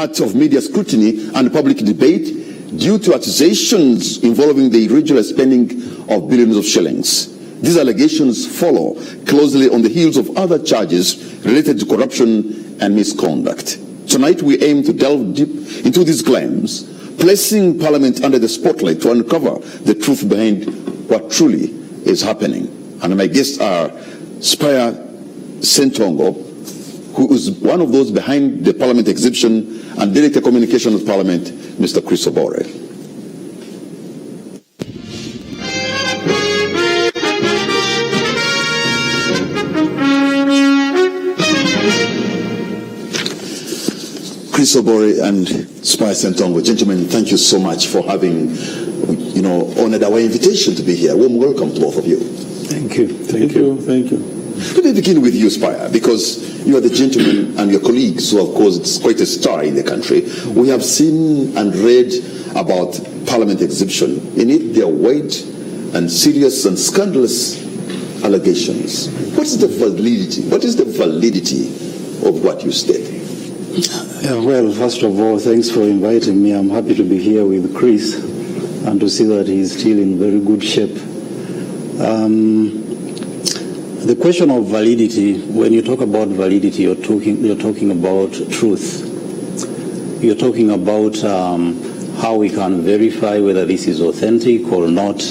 heart of media scrutiny and public debate due to accusations involving the irregular spending of billions of shillings. These allegations follow closely on the heels of other charges related to corruption and misconduct. Tonight we aim to delve deep into these claims, placing Parliament under the spotlight to uncover the truth behind what truly is happening. And my guests are Spire Ssentongo, who is one of those behind the Parliament exhibition, and Director Communication of Parliament, Mr. Chris Obore. Chris Obore and Spire Ssentongo, gentlemen, thank you so much for having, honored our invitation to be here. Warm welcome to both of you. Thank you. Thank you. Let me begin with you, Spire, because you are the gentleman and your colleagues who have caused quite a stir in the country. We have seen and read about Parliament exhibition. In it, there are wide and serious and scandalous allegations. What is the validity? What is the validity of what you state? Well, first of all, thanks for inviting me. I'm happy to be here with Chris and to see that he's still in very good shape. The question of validity, when you talk about validity, you're talking about truth. You're talking about how we can verify whether this is authentic or not.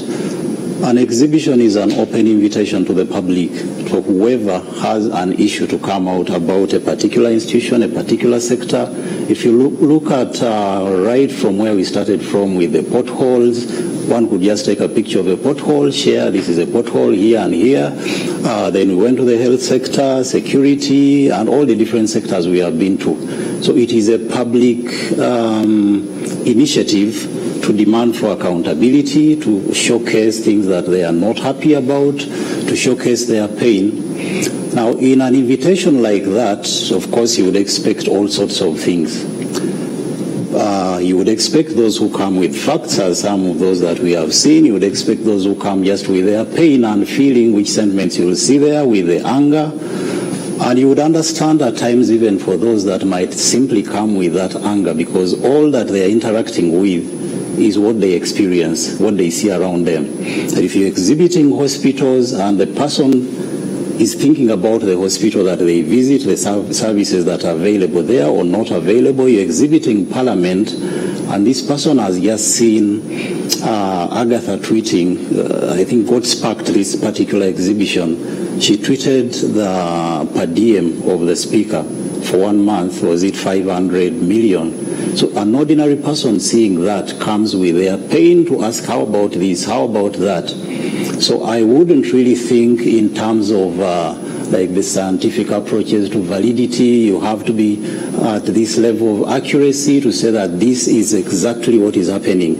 An exhibition is an open invitation to the public, to whoever has an issue to come out about a particular institution, a particular sector. If you look at right from where we started from with the potholes, one could just take a picture of a pothole, share this is a pothole here and here. Then we went to the health sector, security, and all the different sectors we have been to. So it is a public initiative to demand for accountability, to showcase things that they are not happy about, to showcase their pain. Now, in an invitation like that, of course, you would expect all sorts of things. You would expect those who come with facts, as some of those that we have seen. You would expect those who come just with their pain and feeling, which sentiments you will see there, with the anger. And you would understand at times even for those that might simply come with that anger, because all that they are interacting with is what they experience, what they see around them. And if you're exhibiting hospitals and the person is thinking about the hospital that they visit, the services that are available there or not available, you're exhibiting Parliament, and this person has just seen Agatha tweeting, I think what sparked this particular exhibition. She tweeted the per diem of the Speaker for 1 month, was it 500 million? So an ordinary person seeing that comes with their pain to ask, how about this, how about that? So I wouldn't really think in terms of like the scientific approaches to validity. You have to be at this level of accuracy to say that this is exactly what is happening.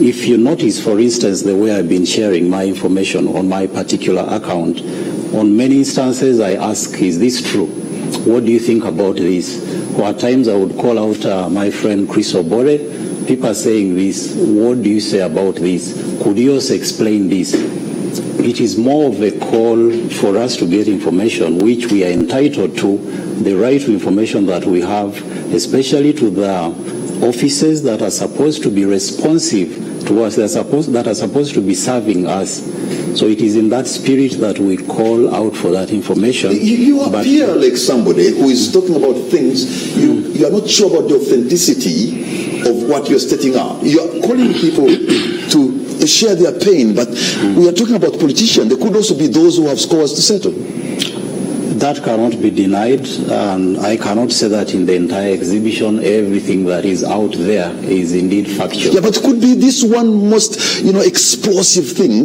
If you notice, for instance, the way I've been sharing my information on my particular account, on many instances I ask, is this true? What do you think about this? Or at times I would call out my friend Chris Obore. People are saying this. What do you say about this? Could you also explain this? It is more of a call for us to get information which we are entitled to, the right to information that we have, especially to the offices that are supposed to be responsive to us, that are supposed to be serving us. So it is in that spirit that we call out for that information. You appear like somebody who is talking about things, you are not sure about the authenticity of what you're stating out. You are calling people to share their pain, but we are talking about politicians. There could also be those who have scores to settle. That cannot be denied, and I cannot say that in the entire exhibition everything that is out there is indeed factual. Yeah, but could be this one most, explosive thing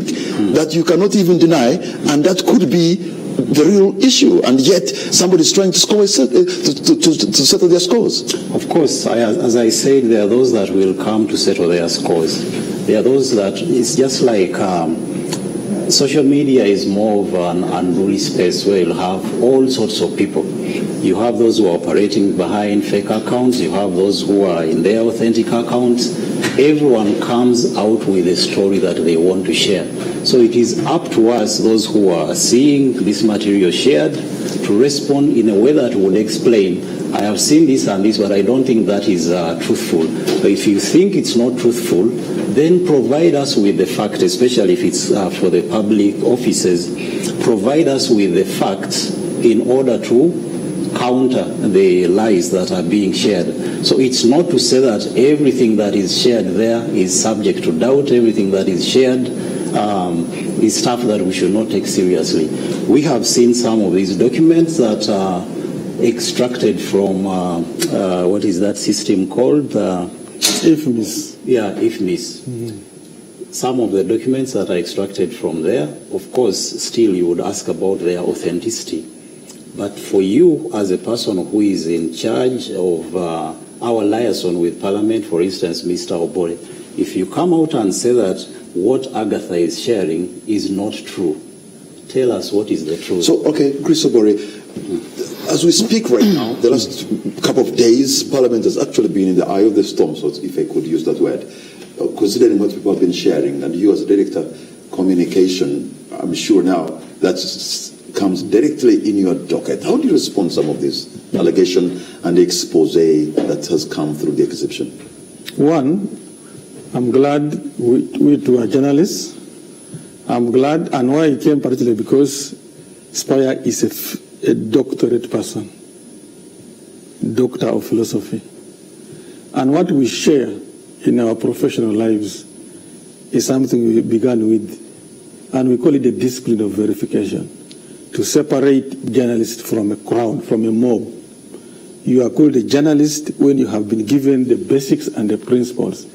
that you cannot even deny, and that could be the real issue, and yet somebody is trying to score to settle their scores. Of course, as I said, there are those that will come to settle their scores. There are those that it's just like social media is more of an unruly space where you'll have all sorts of people. You have those who are operating behind fake accounts. You have those who are in their authentic accounts. Everyone comes out with a story that they want to share. So it is up to us, those who are seeing this material shared, to respond in a way that would explain I have seen this and this, but I don't think that is truthful. But if you think it's not truthful, then provide us with the fact, especially if it's for the public offices, provide us with the facts in order to counter the lies that are being shared. So it's not to say that everything that is shared there is subject to doubt, everything that is shared is stuff that we should not take seriously. We have seen some of these documents that are extracted from, what is that system called? IFMIS. Yeah, IFMIS. Mm-hmm. Some of the documents that are extracted from there, of course, still you would ask about their authenticity. But for you, as a person who is in charge of our liaison with Parliament, for instance, Mr. Obore, if you come out and say that what Agatha is sharing is not true, tell us what is the truth. So, okay, Chris Obore, as we speak right now, the last couple of days, Parliament has actually been in the eye of the storm, so if I could use that word, considering what people have been sharing, and you as a director, communication, I'm sure now that's comes directly in your docket. How do you respond to some of this allegation and the expose that has come through the exhibition? One, I'm glad we two are journalists. I'm glad, and why I came particularly because Spire is a doctorate person, doctor of philosophy. And what we share in our professional lives is something we began with, and we call it the discipline of verification. To separate journalists from a crowd, from a mob. You are called a journalist when you have been given the basics and the principles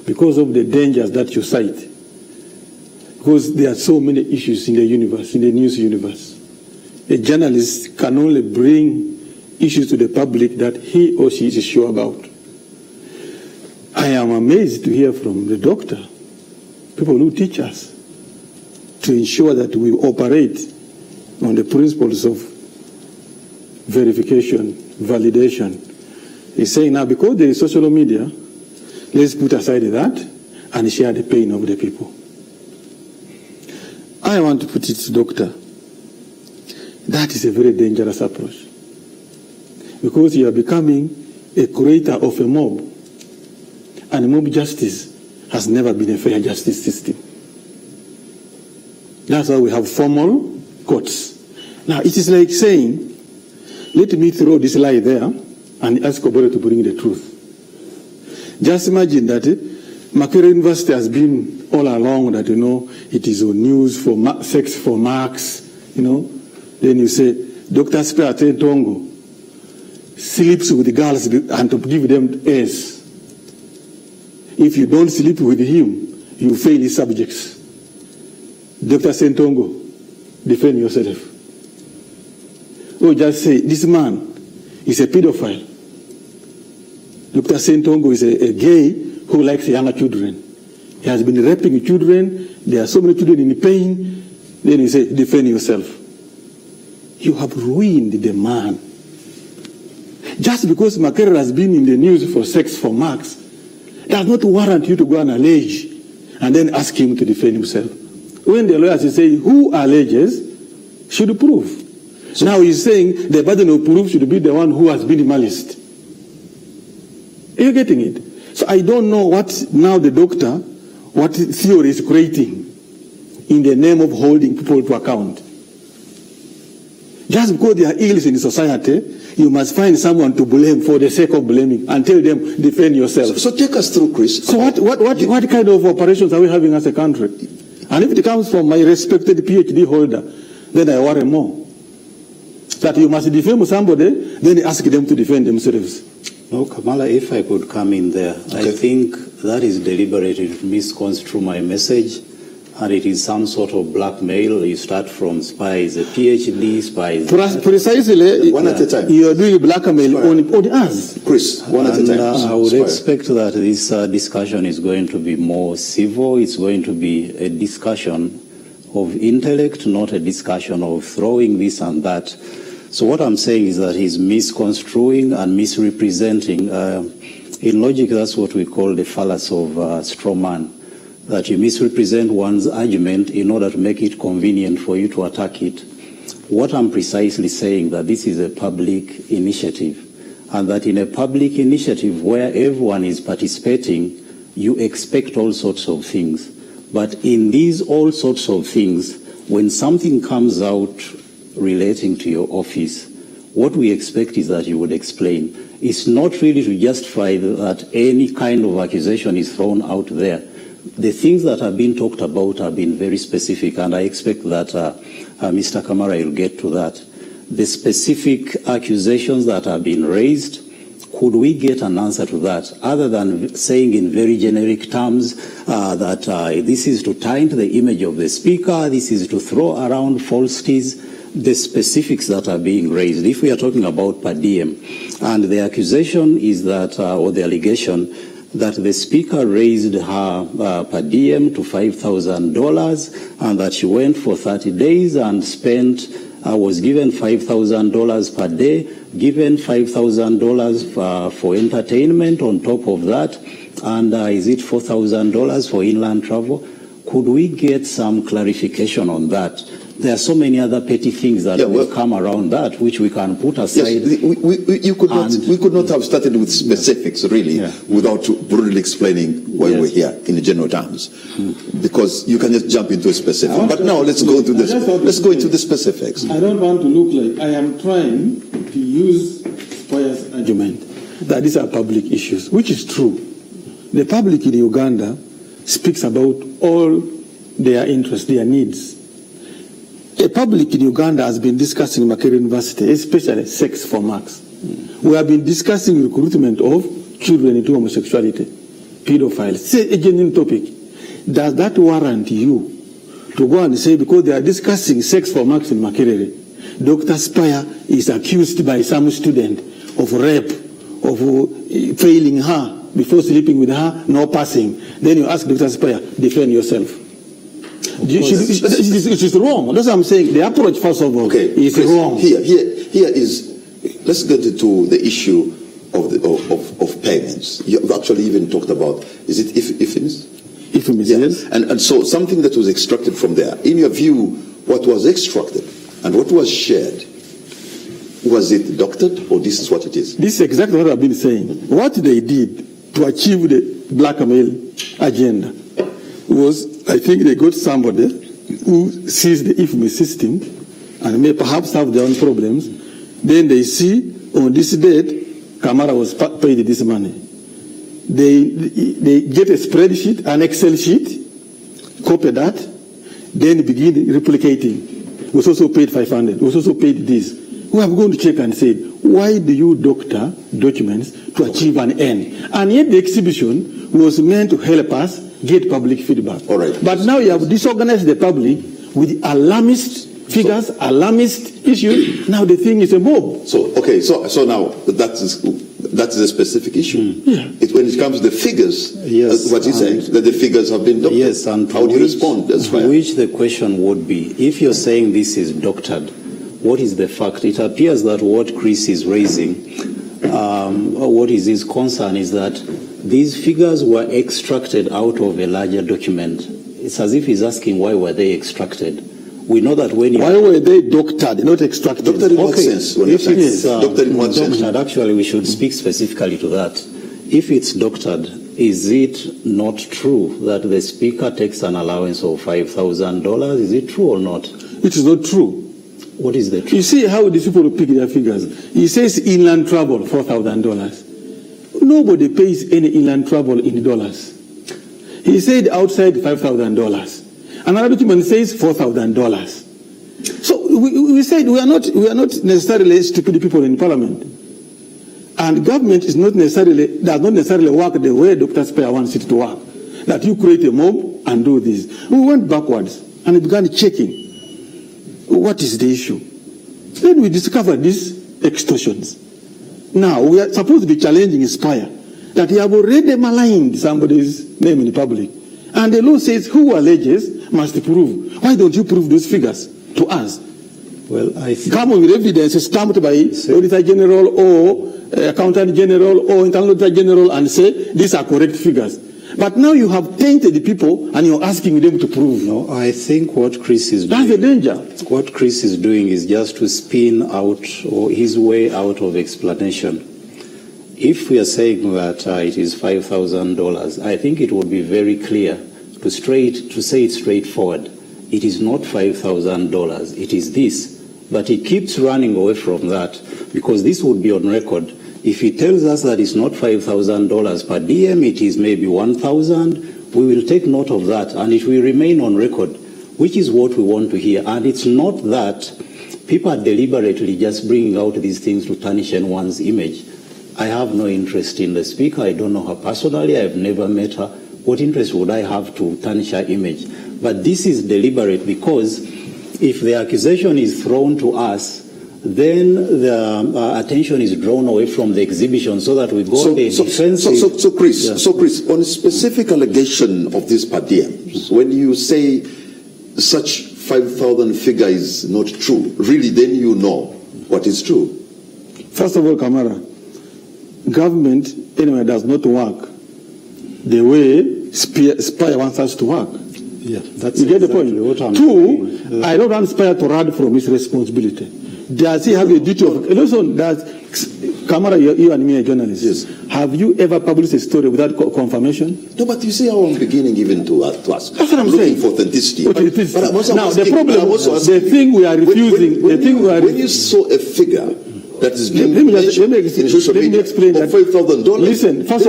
because of the dangers that you cite. Because there are so many issues in the universe, in the news universe. A journalist can only bring issues to the public that he or she is sure about. I am amazed to hear from the doctor, people who teach us, to ensure that we operate on the principles of verification, validation. He's saying now, because there is social media, let's put aside that and share the pain of the people. I want to put it to Doctor, that is a very dangerous approach. Because you are becoming a creator of a mob. And mob justice has never been a fair justice system. That's why we have formal courts. Now, it is like saying, let me throw this lie there and ask Obore to bring the truth. Just imagine that Makerere University has been all along that, it is on news for sex for marks, Then you say, Dr. Spire Ssentongo sleeps with the girls and to give them A's. If you don't sleep with him, you fail his subjects. Dr. Ssentongo, defend yourself. Or just say, this man is a pedophile. Dr. Ssentongo is a gay who likes younger children. He has been raping children. There are so many children in pain. Then you say, defend yourself. You have ruined the man. Just because Makerere has been in the news for sex for marks does not warrant you to go and allege and then ask him to defend himself. When the lawyers say who alleges should prove. So now he's saying the burden of proof should be the one who has been maliced. Are you getting it? So I don't know what now the doctor, what theory is creating in the name of holding people to account. Just because there are ills in society, you must find someone to blame for the sake of blaming and tell them, defend yourself. So take us through, Chris. So what kind of operations are we having as a country? And if it comes from my respected PhD holder, then I worry more. That you must defend somebody, then ask them to defend themselves. No, Kamala, if I could come in there, okay. I think that is deliberately misconstrue my message, and it is some sort of blackmail. You start from Spire is a PhD, Spire is precisely one at a time. You are doing blackmail on us. Chris, one at a time. I would expect that this discussion is going to be more civil. It's going to be a discussion of intellect, not a discussion of throwing this and that. So what I'm saying is that he's misconstruing and misrepresenting. In logic, that's what we call the fallacy of straw man, that you misrepresent one's argument in order to make it convenient for you to attack it. What I'm precisely saying that this is a public initiative, and that in a public initiative where everyone is participating, you expect all sorts of things. But in these all sorts of things, when something comes out relating to your office, what we expect is that you would explain. It's not really to justify that any kind of accusation is thrown out there. The things that have been talked about have been very specific, and I expect that Mr. Kamara will get to that. The specific accusations that have been raised, could we get an answer to that, other than saying in very generic terms that this is to taint the image of the speaker, this is to throw around falsities, the specifics that are being raised? If we are talking about per diem, and the accusation is that, or the allegation, that the speaker raised her per diem to $5,000 and that she went for 30 days and spent, was given $5,000 per day, given $5,000 for entertainment on top of that, and is it $4,000 for inland travel? Could we get some clarification on that? There are so many other petty things that will come around that, which we can put aside. Yes, we could not have started with specifics, really, without broadly explaining why we're here in the general terms, because you can just jump into a specific. But now let's go into the specifics. I don't want to look like I am trying to use Spire's argument that these are public issues, which is true. The public in Uganda speaks about all their interests, their needs. The public in Uganda has been discussing Makerere University, especially sex for marks. We have been discussing recruitment of children into homosexuality, pedophiles. It's a genuine topic. Does that warrant you to go and say, because they are discussing sex for marks in Makerere, Dr. Spire is accused by some student of rape, of failing her before sleeping with her, no passing. Then you ask Dr. Spire, defend yourself. It is wrong. That's what I'm saying. The approach, first of all, is wrong. Here is, let's get into the issue of payments. You've actually even talked about, is it IFMIS? IFMIS, yes. And so something that was extracted from there, in your view, what was extracted and what was shared, was it doctored, or this is what it is? This is exactly what I've been saying. What they did to achieve the blackmail agenda was, I think they got somebody who sees the IFMIS system and may perhaps have their own problems. Then they see, on this date, Kamara was paid this money. They get a spreadsheet, an Excel sheet, copy that, then begin replicating. Was also paid 500, was also paid this. We have gone to check and said, why do you doctor documents to achieve an end? And yet the exhibition was meant to help us get public feedback. All right. But now you have disorganized the public with alarmist figures, alarmist issues. Now the thing is a mob. So now that is a specific issue. When it comes to the figures, what you're saying, that the figures have been doctored. Yes, and how do you respond? That's to which the question would be, if you're saying this is doctored, what is the fact? It appears that what Chris is raising, what is his concern, is that these figures were extracted out of a larger document. It's as if he's asking, why were they extracted? We know that when you... Why were they doctored, not extracted? Doctored in what sense? If it's doctored in what sense? Actually, we should speak specifically to that. If it's doctored, is it not true that the speaker takes an allowance of $5,000? Is it true or not? It is not true. What is the truth? You see how these people pick their figures. He says inland travel, $4,000. Nobody pays any inland travel in dollars. He said outside $5,000. Another document says $4,000. So we said we are not necessarily stupid people in Parliament, and government does not necessarily work the way Dr. Spire wants it to work. That you create a mob and do this. We went backwards and began checking. What is the issue? Then we discovered these extortions. Now we are supposed to be challenging Spire that he have already maligned somebody's name in the public. And the law says who alleges must prove. Why don't you prove those figures to us? Well, I think... Come with evidence stamped by Auditor General or Accountant General or Internal Auditor General and say these are correct figures. But now you have tainted the people and you're asking them to prove. No, I think what Chris is doing... That's the danger. What Chris is doing is just to spin out or his way out of explanation. If we are saying that it is $5,000, I think it would be very clear to say it straightforward. It is not $5,000, it is this. But he keeps running away from that because this would be on record. If he tells us that it's not $5,000 per diem, it is maybe $1,000, we will take note of that and it will remain on record, which is what we want to hear. And it's not that people are deliberately just bringing out these things to tarnish anyone's image. I have no interest in the speaker. I don't know her personally. I've never met her. What interest would I have to tarnish her image? But this is deliberate because if the accusation is thrown to us, then the attention is drawn away from the exhibition so that we go defensive. So Chris, on a specific allegation of this per diem, when you say such 5,000 figure is not true, really then you know what is true. First of all, Kamara, government anyway does not work the way Spire wants us to work. Yeah, that's you get exactly the point. What I'm Two, saying. I don't want Spire to run from his responsibility. Does he have a duty of... Listen, Kamara, you and me are journalists. Yes. Have you ever published a story without confirmation? No, but you see how I'm beginning even to ask. That's what I'm looking saying. for authenticity. But it is, I'm also now, asking, the problem, the thing we are refusing... When you saw a figure that is being let me of explain that. $5,000. Listen, first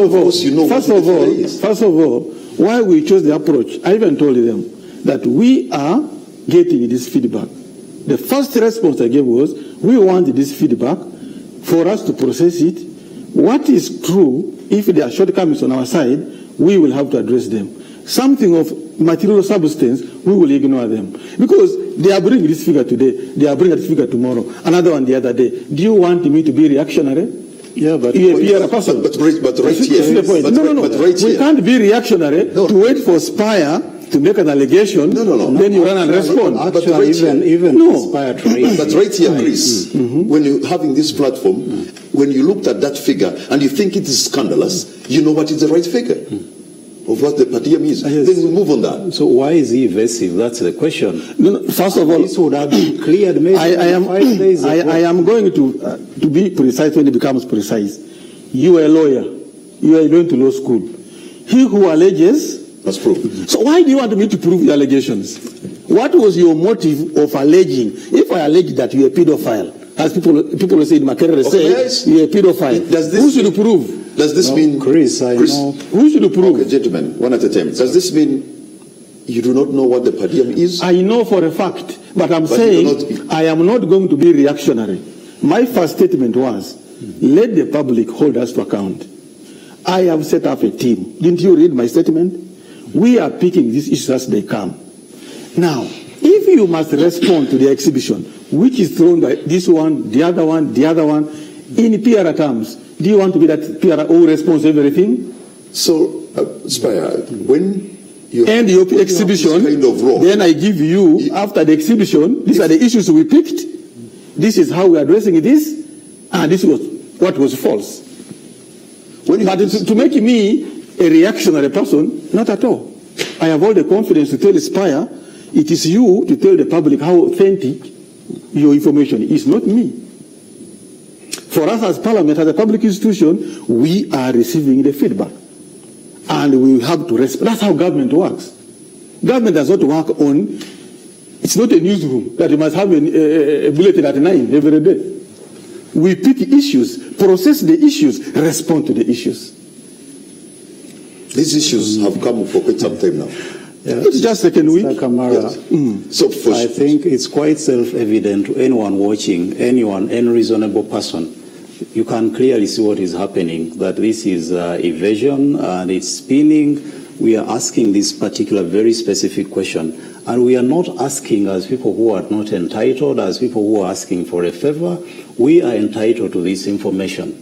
of all, why we chose the approach, I even told them that we are getting this feedback. The first response I gave was, we want this feedback for us to process it. What is true, if there are shortcomings on our side, we will have to address them. Something of material substance, we will ignore them. Because they are bringing this figure today, they are bringing this figure tomorrow, another one the other day. Do you want me to be reactionary? Yeah, but you're a person. But right here. We can't be reactionary to wait for Spire to make an allegation. Then you run and respond. Actually, even Spire tries. But right here, Chris, when you're having this platform, when you looked at that figure and you think it is scandalous, you know what is the right figure of what the per diem is. Yes. Then we move on that. So why is he evasive? That's the question. No, first of all, this would have been cleared maybe 5 days ago. I am going to be precise when it becomes precise. You are a lawyer. You are going to law school. He who alleges must prove. So why do you want me to prove the allegations? What was your motive of alleging? If I allege that you are a pedophile, as people say in Makerere say, you are a pedophile, who should prove? Does this mean, Chris, I know. Who should prove? Okay, gentlemen, one at a time. Does this mean you do not know what the per diem is? I know for a fact, but I'm saying I am not going to be reactionary. My first statement was, let the public hold us to account. I have set up a team. Didn't you read my statement? We are picking these issues as they come. Now, if you must respond to the exhibition, which is thrown by this one, the other one, in PR terms, do you want to be that PR who responds to everything? So, Spire, when you end your exhibition, kind of role, then I give you, after the exhibition, these are the issues we picked, this is how we are addressing this, and this was what was false. But to make me a reactionary person, not at all. I have all the confidence to tell Spire, it is you to tell the public how authentic your information is, not me. For us as Parliament, as a public institution, we are receiving the feedback. And we have to respond. That's how government works. Government does not work on, it's not a newsroom that you must have a bulletin at 9 every day. We pick issues, process the issues, respond to the issues. These issues have come for quite some time now. Yeah. It's just second week. Kamara, yes. So I think it's quite self-evident to anyone watching, any reasonable person. You can clearly see what is happening, that this is evasion and it's spinning. We are asking this particular very specific question. And we are not asking as people who are not entitled, as people who are asking for a favor. We are entitled to this information.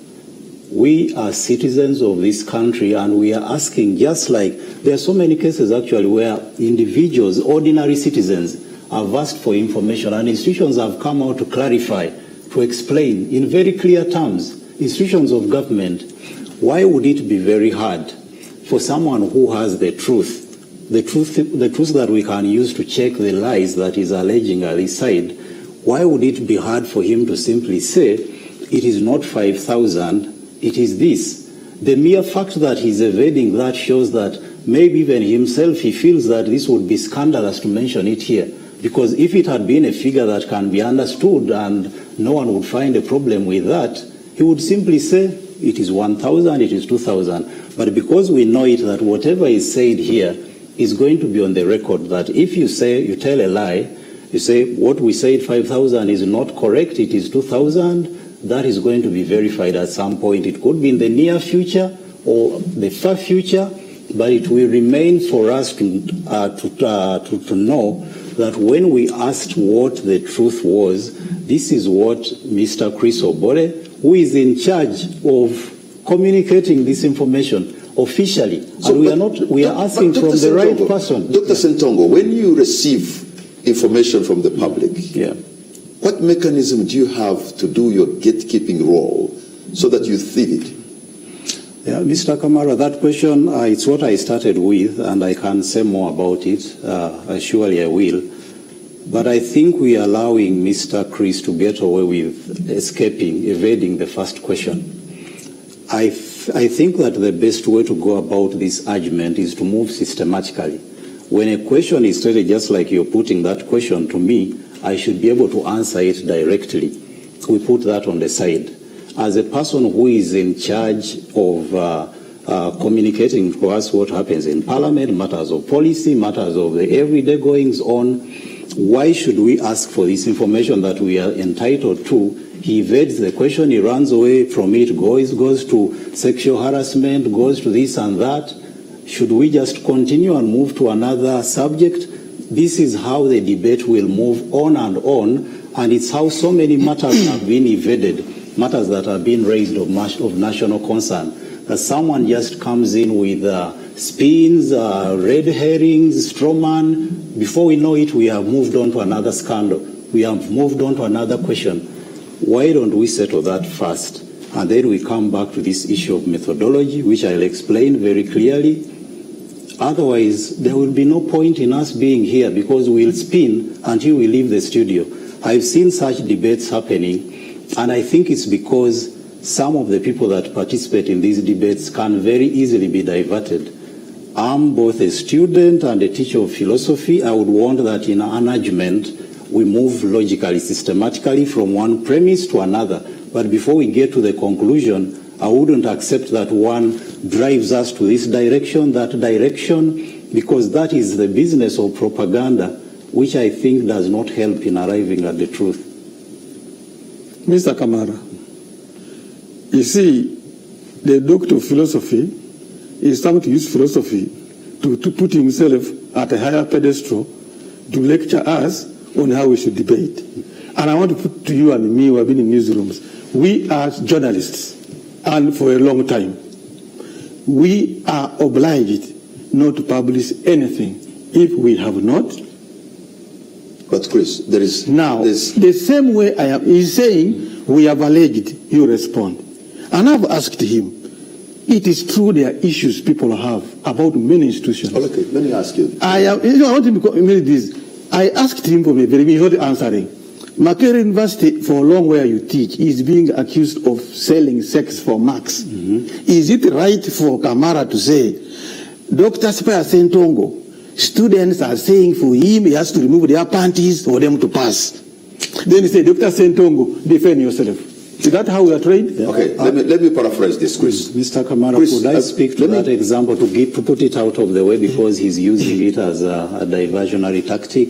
We are citizens of this country and we are asking, just like there are so many cases actually where individuals, ordinary citizens, have asked for information and institutions have come out to clarify, to explain in very clear terms. Institutions of government, why would it be very hard for someone who has the truth that we can use to check the lies that is alleging at his side, why would it be hard for him to simply say, it is not 5,000, it is this. The mere fact that he's evading that shows that maybe even himself he feels that this would be scandalous to mention it here. Because if it had been a figure that can be understood and no one would find a problem with that, he would simply say it is 1,000, it is 2,000. But because we know it that whatever is said here is going to be on the record, that if you tell a lie, you say what we said 5,000 is not correct, it is 2,000, that is going to be verified at some point. It could be in the near future or the far future, but it will remain for us to know that when we asked what the truth was, this is what Mr. Chris Obore, who is in charge of communicating this information officially, so, and we are asking from the right person. Dr. Ssentongo, when you receive information from the public, what mechanism do you have to do your gatekeeping role so that you feed it? Yeah, Mr. Kamara, that question, it's what I started with, and I can say more about it. Surely I will. But I think we are allowing Mr. Chris to get away with evading the first question. I think that the best way to go about this argument is to move systematically. When a question is stated just like you're putting that question to me, I should be able to answer it directly. We put that on the side. As a person who is in charge of communicating to us what happens in Parliament, matters of policy, matters of the everyday goings on, why should we ask for this information that we are entitled to? He evades the question, he runs away from it, goes to sexual harassment, goes to this and that. Should we just continue and move to another subject? This is how the debate will move on, and it's how so many matters have been evaded, matters that have been raised of national concern. That someone just comes in with spins, red herrings, straw man. Before we know it, we have moved on to another scandal. We have moved on to another question. Why don't we settle that first? And then we come back to this issue of methodology, which I'll explain very clearly. Otherwise, there will be no point in us being here because we'll spin until we leave the studio. I've seen such debates happening, and I think it's because some of the people that participate in these debates can very easily be diverted. I'm both a student and a teacher of philosophy. I would want that in an argument, we move logically, systematically from one premise to another. But before we get to the conclusion, I wouldn't accept that one drives us to this direction, that direction, because that is the business of propaganda, which I think does not help in arriving at the truth. Mr. Kamara, you see, the doctor of philosophy is trying to use philosophy to put himself at a higher pedestal to lecture us on how we should debate. And I want to put to you and me who have been in newsrooms, we are journalists, and for a long time, we are obliged not to publish anything if we have not. But Chris, there is... Now, the same way I am, he's saying, we have alleged, you respond. And I've asked him, it is true there are issues people have about many institutions. Okay, let me ask you. I want to make this. I asked him from the very beginning, he's not answering. Makerere University, for a long where you teach, is being accused of selling sex for marks. Mm-hmm. Is it right for Kamara to say, Dr. Spire Ssentongo, students are saying for him he has to remove their panties for them to pass? Then he said, Dr. Ssentongo, defend yourself. Is that how we are trained? Yeah. Okay, let me paraphrase this, Chris. Mr. Kamara, could I speak to that example to put it out of the way because he's using it as a diversionary tactic?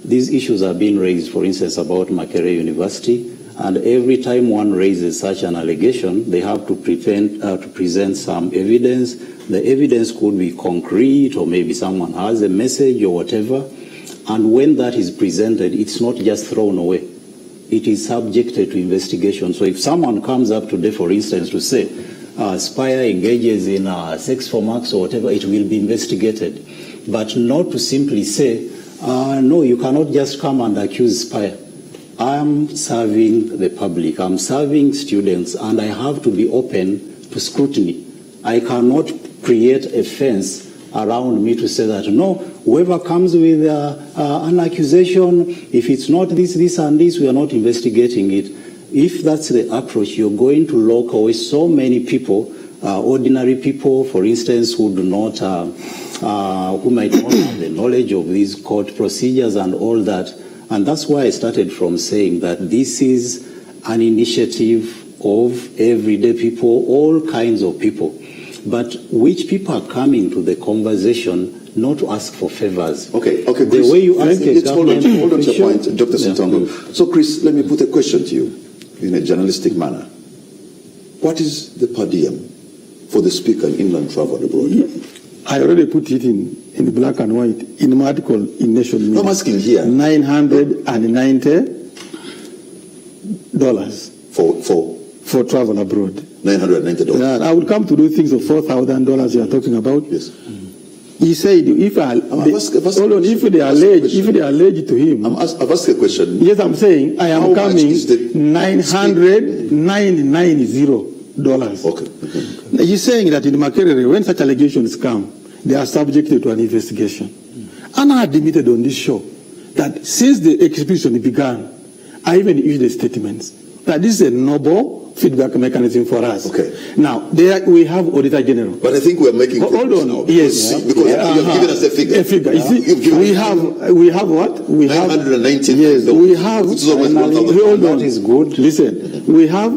These issues are being raised, for instance, about Makerere University, and every time one raises such an allegation, they have to present some evidence. The evidence could be concrete, or maybe someone has a message or whatever, and when that is presented, it's not just thrown away. It is subjected to investigation. So if someone comes up today, for instance, to say, Spire engages in sex for marks or whatever, it will be investigated. But not to simply say, no, you cannot just come and accuse Spire. I'm serving the public, I'm serving students, and I have to be open to scrutiny. I cannot create a fence around me to say that, no, whoever comes with an accusation, if it's not this, this, and this, we are not investigating it. if that's the approach, you're going to lock away so many people, ordinary people, for instance, who do not, who might not have the knowledge of these court procedures and all that. And that's why I started from saying that this is an initiative of everyday people, all kinds of people. But which people are coming to the conversation not to ask for favors. Okay, the Chris, way you ask a government hold on to your point, Dr. Yeah. Ssentongo. So, Chris, let me put a question to you in a journalistic manner. What is the per diem for the speaker in inland travel abroad? I already put it in black and white in an article in Nation Media. I'm asking here. $990 for travel abroad. $990. I would come to do things of $4,000 you are talking about. Yes. He said, if they allege to him. I've asked a question. Yes, I'm saying I am coming $990. Okay. He's saying that in Makerere, when such allegations come, they are subjected to an investigation. And I admitted on this show that since the execution began, I even issued a statement that this is a noble feedback mechanism for us. Okay. Now, there we have Auditor General. But I think we are making hold on now. Yes. Because you have given us a figure. A figure. You see, we have what? We have $990. Yes, we have. Which is almost hold on. That is good. Listen, we have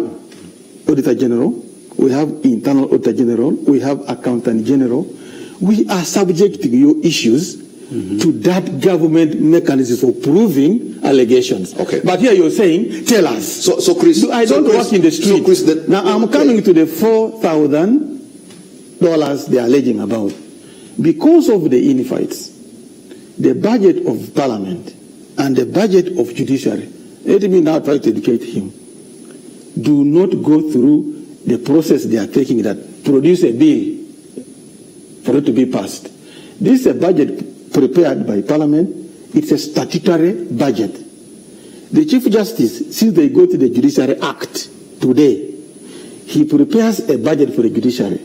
Auditor General, we have Internal Auditor General, we have Accountant General. We are subjecting your issues to that government mechanism for proving allegations. Okay. But here you're saying, tell us. So Chris, I don't work in the street. So Chris, now I'm coming to the $4,000 they are alleging about. Because of the infights, the budget of Parliament and the budget of Judiciary, let me now try to educate him. Do not go through the process they are taking that produce a bill for it to be passed. This is a budget prepared by Parliament. It's a statutory budget. The Chief Justice, since they go to the Judiciary Act today, he prepares a budget for the Judiciary.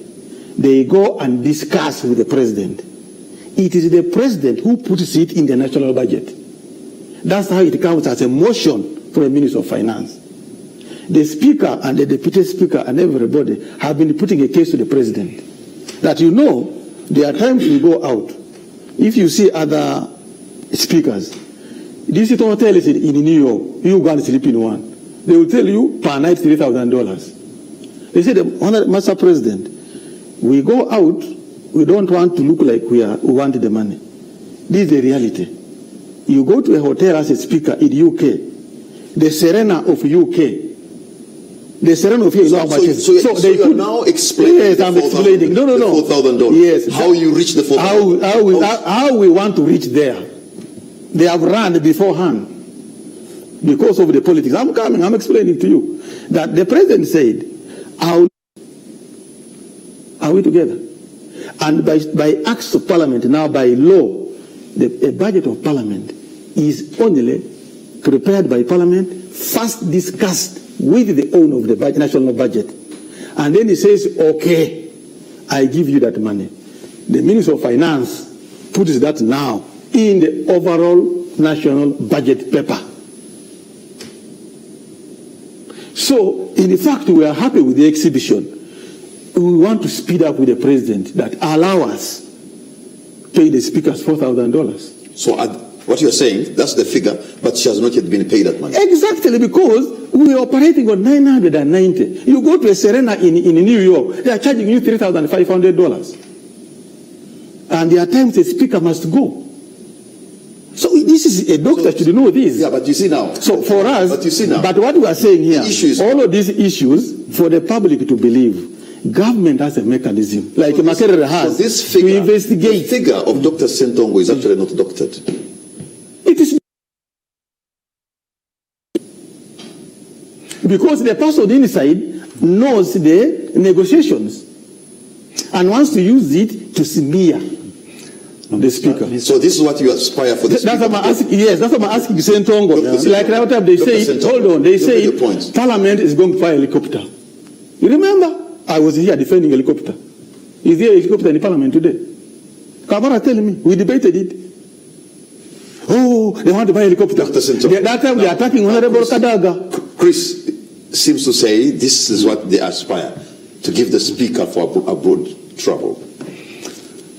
They go and discuss with the President. It is the President who puts it in the national budget. That's how it comes as a motion for the Minister of Finance. The Speaker and the Deputy Speaker and everybody have been putting a case to the President. That there are times we go out. If you see other speakers, this hotel is in New York, you go and sleep in one. They will tell you per night $3,000. They say, the Honorable Master President, we go out, we don't want to look like we want the money. This is the reality. You go to a hotel as a speaker in UK, the Serena of UK. The Serena of here is how much is. So you are now explaining. Yes, I'm explaining. No. $4,000. Yes. How you reach the $4,000. How we want to reach there. They have run beforehand because of the politics. I'm explaining to you that the President said, are we together? And by acts of Parliament, now by law, the budget of Parliament is only prepared by Parliament, first discussed with the owner of the budget, national budget. And then he says, okay, I give you that money. The Minister of Finance puts that now in the overall national budget paper. So, in fact, we are happy with the exhibition. We want to speed up with the President that allow us pay the speakers $4,000. So what you're saying, that's the figure, but she has not yet been paid that money. Exactly, because we are operating on $990. You go to a Serena in New York, they are charging you $3,500. And there are times the speaker must go. So this is a doctor should know this. Yeah, but you see now. So for us, but what we are saying here, all of these issues, for the public to believe, government has a mechanism, like Makerere has, this figure, to investigate. The figure of Dr. Ssentongo is actually not doctored. It is because the person inside knows the negotiations and wants to use it to smear the speaker. So this is what you aspire for the speaker? That's what I'm asking. Yes, that's what I'm asking Ssentongo. Like right time they say, hold on, they say Parliament is going to fly a helicopter. You remember? I was here defending helicopter. Is there a helicopter in the Parliament today? Kamara telling me, we debated it. Oh, they want to buy a helicopter. Dr. Ssentongo. That time they're attacking Honorable Kadaga. Chris, seems to say this is what they aspire, to give the speaker for abroad travel.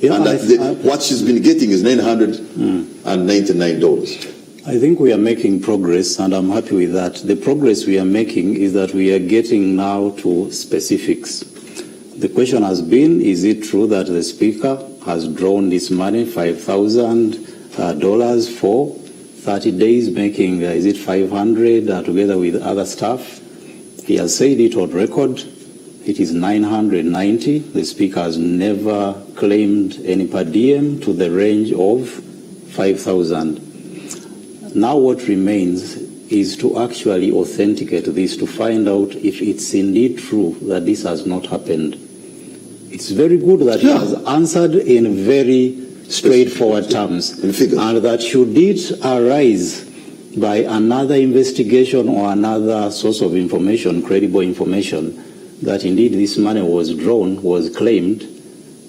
Yeah, and that what she's been getting is $999. I think we are making progress, and I'm happy with that. The progress we are making is that we are getting now to specifics. The question has been, is it true that the speaker has drawn this money, $5,000 for 30 days, making, is it 500 together with other staff? He has said it on record. It is 990. The speaker has never claimed any per diem to the range of 5,000. Now what remains is to actually authenticate this, to find out if it's indeed true that this has not happened. It's very good that he has answered in very straightforward terms, and that should it arise by another investigation or another source of information, credible information, that indeed this money was drawn, was claimed,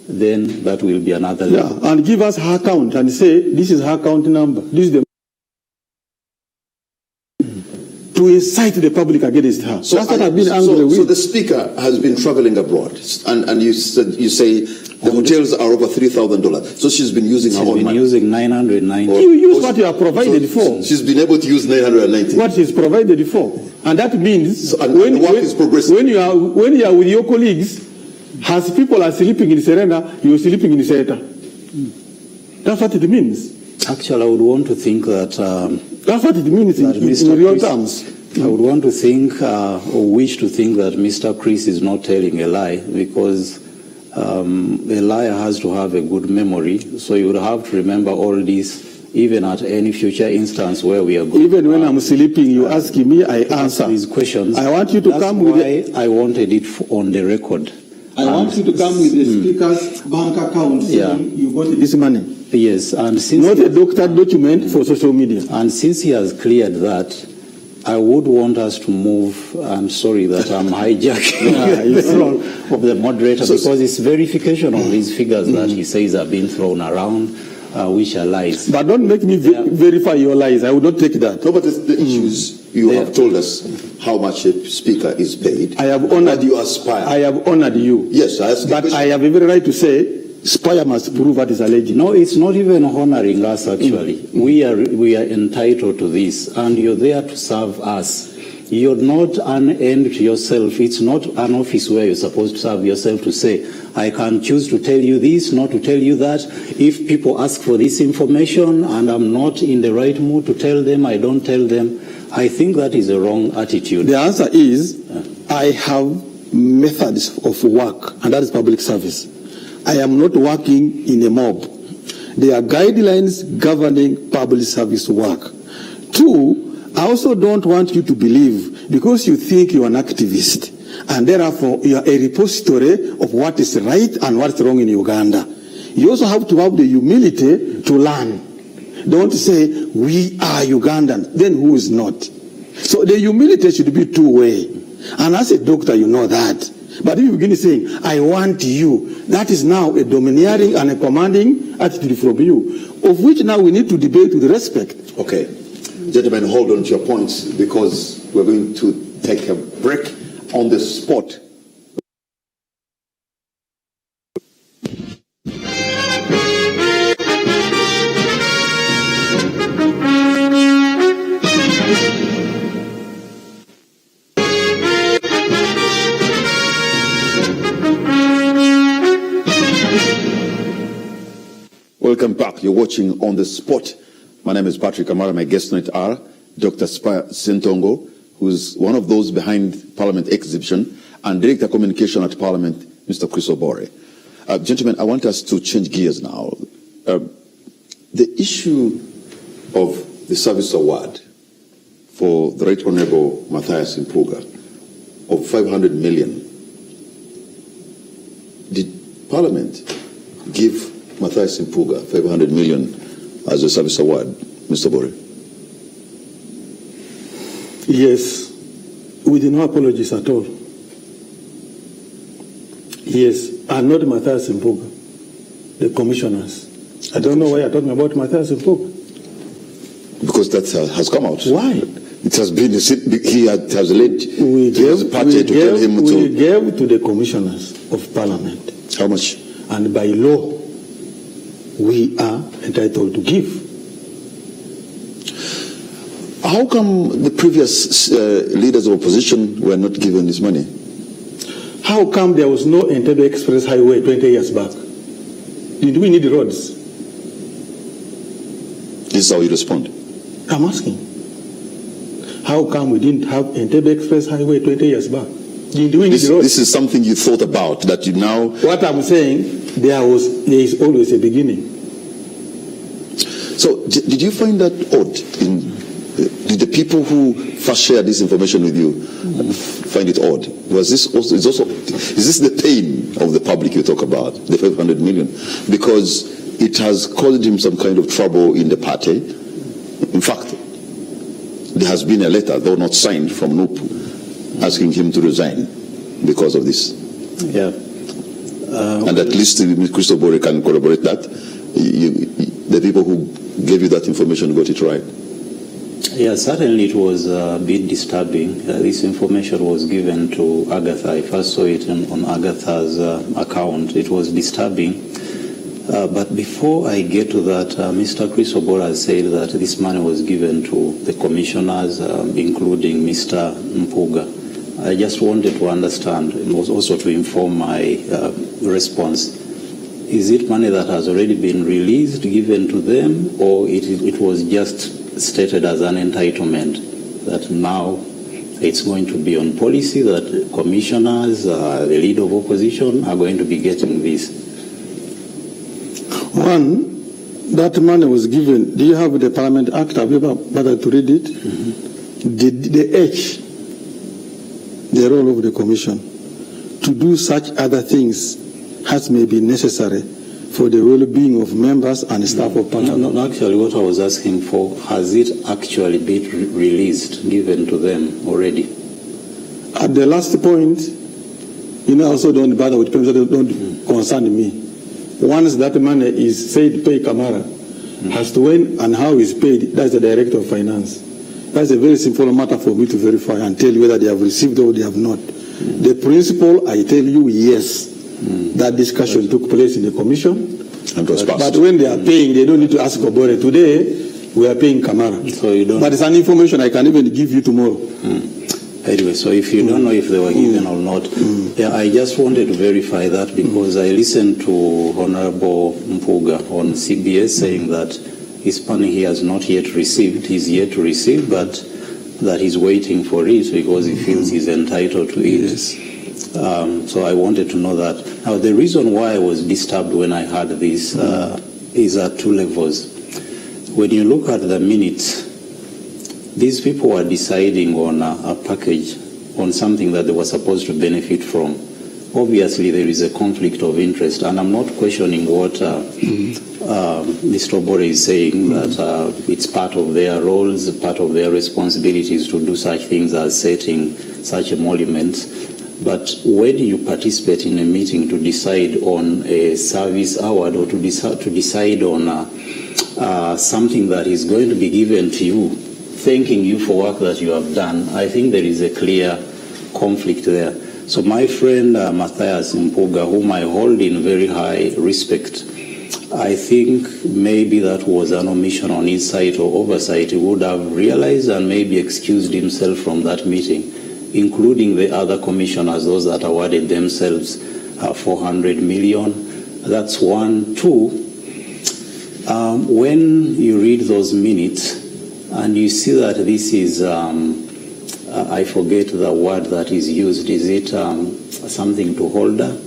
then that will be another level. And give us her account and say, this is her account number. This is the to incite the public against her. So that's what I've been angry with. So the speaker has been traveling abroad, and you say the hotels are over $3,000. So she's been using her own money. She's been using 990. You use what you are provided for. She's been able to use 990. What she's provided for, and that means when work is progressive. When you are with your colleagues, as people are sleeping in Serena, you are sleeping in Seta. That's what it means. Actually, I would want to think that that's what it means in real terms. I would want to think or wish to think that Mr. Chris is not telling a lie, because a liar has to have a good memory. So you would have to remember all this, even at any future instance where we are going. Even when I'm sleeping, you ask me, I answer these questions. I want you to come with it. I wanted it on the record. I want you to come with the speaker's bank account saying you got this money. Yes, and since not a doctored document for social media. And since he has cleared that, I would want us to move. I'm sorry that I'm hijacking the role of the moderator, because it's verification of these figures that he says are being thrown around, which are lies. But don't make me verify your lies. I would not take that. No, but the issues you have told us how much a speaker is paid. I have honored you. Aspire. I have honored you. Yes, but I have every right to say Spire must prove what is alleged. No, it's not even honoring us, actually. We are entitled to this, and you're there to serve us. You're not an end to yourself. It's not an office where you're supposed to serve yourself to say, I can choose to tell you this, not to tell you that. If people ask for this information and I'm not in the right mood to tell them, I don't tell them. I think that is a wrong attitude. The answer is, I have methods of work, and that is public service. I am not working in a mob. There are guidelines governing public service work. Two, I also don't want you to believe, because you think you are an activist, and therefore you are a repository of what is right and what's wrong in Uganda. You also have to have the humility to learn. Don't say, we are Ugandan, then who is not? So the humility should be two-way. And as a doctor, you know that. But if you begin saying, I want you, that is now a domineering and a commanding attitude from you, of which now we need to debate with respect. Okay. Gentlemen, hold on to your points, because we're going to take a break on the spot. Welcome back. You're watching On the Spot. My name is Patrick Kamara. My guest tonight are Dr. Spire Ssentongo, who's one of those behind Parliament exhibition, and Director Communication at Parliament, Mr. Chris Obore. Gentlemen, I want us to change gears now. The issue of the service award for the Right Honourable Matthias Mpuga of 500 million. Did Parliament give Matthias Mpuga 500 million as a service award, Mr. Obore? Yes, with no apologies at all. Yes, and not Matthias Mpuga, the commissioners. I don't know why you're talking about Matthias Mpuga. Because that has come out. Why? It has been, he has led his party to tell him to... We gave to the commissioners of parliament. How much? And by law, we are entitled to give. How come the previous leaders of opposition were not given this money? How come there was no NTV Express Highway 20 years back? Did we need roads? This is how you respond. I'm asking. How come we didn't have NTV Express Highway 20 years back? Did we need roads? This is something you thought about, that you now... What I'm saying, there is always a beginning. So, did you find that odd? Did the people who first shared this information with you find it odd? Was this also, is this the pain of the public you talk about, the 500 million? Because it has caused him some kind of trouble in the party. In fact, there has been a letter, though not signed, from NUP asking him to resign because of this. Yeah. And at least Mr. Obore can corroborate that. The people who gave you that information got it right. Yeah, certainly it was a bit disturbing. This information was given to Agatha. I first saw it on Agatha's account. It was disturbing. But before I get to that, Mr. Chris Obore has said that this money was given to the commissioners, including Mr. Mpuga. I just wanted to understand, and also to inform my response. Is it money that has already been released, given to them, or it was just stated as an entitlement that now it's going to be on policy that commissioners, the leader of opposition, are going to be getting this? One, that money was given. Do you have the Parliament Act? Have you ever bothered to read it? Mm-hmm. The H, the role of the Commission, to do such other things as may be necessary for the well-being of members and staff of Parliament. No, actually, what I was asking for, has it actually been released, given to them already? At the last point, I also don't bother with people that don't concern me. Once that money is said pay Kamara, as to when and how it's paid, that's the Director of Finance. That's a very simple matter for me to verify and tell you whether they have received or they have not. The principle, I tell you, yes. That discussion took place in the commission. But when they are paying, they don't need to ask Obore. Today, we are paying Kamara. So you don't... But it's an information I can even give you tomorrow. Anyway, so if you don't know if they were given or not, yeah, I just wanted to verify that because I listened to Honorable Mpuga on CBS saying that his money he has not yet received, he's yet to receive, but that he's waiting for it because he feels he's entitled to it. Yes. So I wanted to know that. Now, the reason why I was disturbed when I heard this is at two levels. When you look at the minutes, these people were deciding on a package, on something that they were supposed to benefit from. Obviously, there is a conflict of interest, and I'm not questioning what Mr. Obore is saying, that it's part of their roles, part of their responsibilities to do such things as setting such emoluments. But when you participate in a meeting to decide on a service award or to decide on something that is going to be given to you, thanking you for work that you have done, I think there is a clear conflict there. So my friend Matthias Mpuga, whom I hold in very high respect, I think maybe that was an omission on his side or oversight. He would have realized and maybe excused himself from that meeting, including the other commissioners, those that awarded themselves 400 million. That's one. Two, when you read those minutes and you see that this is, I forget the word that is used, is it something to holder?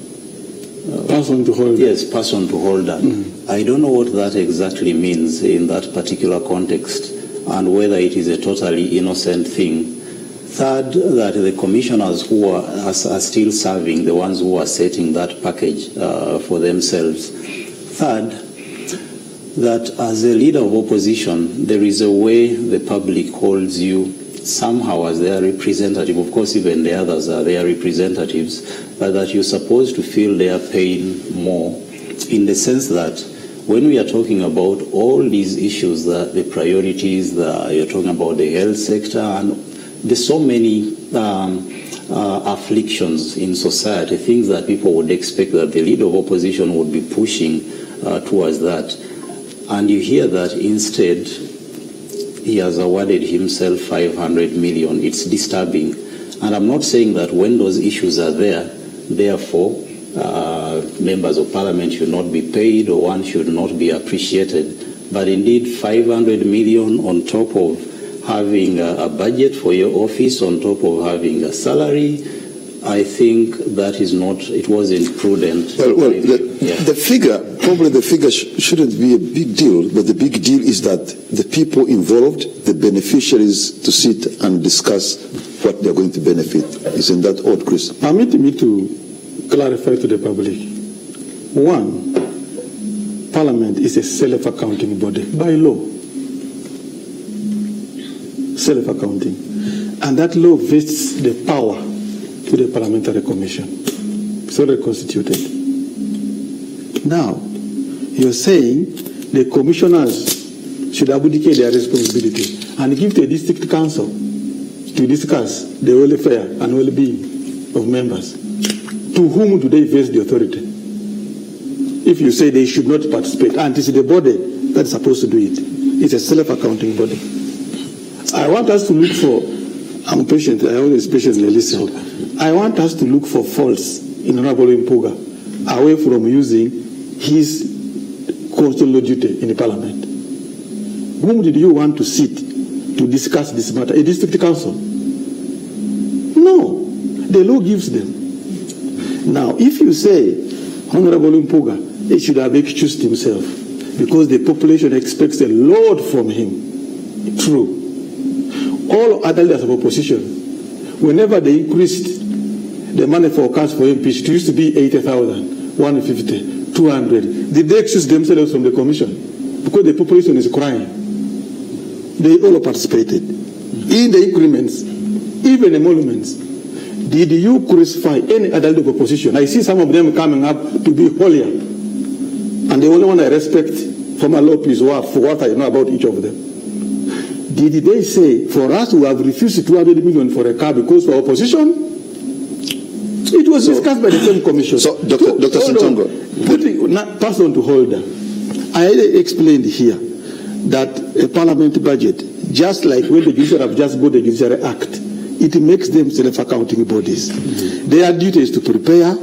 Person to holder. Yes, person to holder. I don't know what that exactly means in that particular context and whether it is a totally innocent thing. Third, that the commissioners who are still serving, the ones who are setting that package for themselves. Third, that as a leader of opposition, there is a way the public holds you somehow as their representative. Of course, even the others are their representatives, but that you're supposed to feel their pain more in the sense that when we are talking about all these issues, the priorities, you're talking about the health sector, and there's so many afflictions in society, things that people would expect that the leader of opposition would be pushing towards that. And you hear that instead he has awarded himself 500 million. It's disturbing. And I'm not saying that when those issues are there, therefore, members of parliament should not be paid or one should not be appreciated. But indeed, 500 million on top of having a budget for your office, on top of having a salary, I think that is not, it wasn't prudent. Well, the figure, probably the figure shouldn't be a big deal, but the big deal is that the people involved, the beneficiaries, to sit and discuss what they're going to benefit. Isn't that odd, Chris? Permit me to clarify to the public. One, Parliament is a self-accounting body by law. Self-accounting. And that law vests the power to the Parliamentary Commission. It's already constituted. Now, you're saying the commissioners should abdicate their responsibility and give to a district council to discuss the welfare and well-being of members. To whom do they vest the authority? If you say they should not participate, and it's the body that's supposed to do it, it's a self-accounting body. I want us to look for, I'm patient, I always patiently listen. I want us to look for faults in Honorable Mpuga away from using his constitutional duty in the Parliament. Whom did you want to sit to discuss this matter? A district council? No. The law gives them. Now, if you say, Honorable Mpuga, he should have excused himself because the population expects a lot from him. True. All other leaders of opposition, whenever they increased the money forecast for MPs, it used to be 80,000, 150, 200. Did they excuse themselves from the commission? Because the population is crying. They all participated. In the increments, even emoluments. Did you crucify any adult of opposition? I see some of them coming up to be holier. And the only one I respect from a law is for what I know about each of them. Did they say, for us who have refused 200 million for a car because for opposition? It was discussed by the same commission. So, Dr. Ssentongo. Pass on to Holder. I explained here that a parliament budget, just like when the judiciary have just got the Judiciary Act, it makes them self-accounting bodies. Mm-hmm. Their duty is to prepare,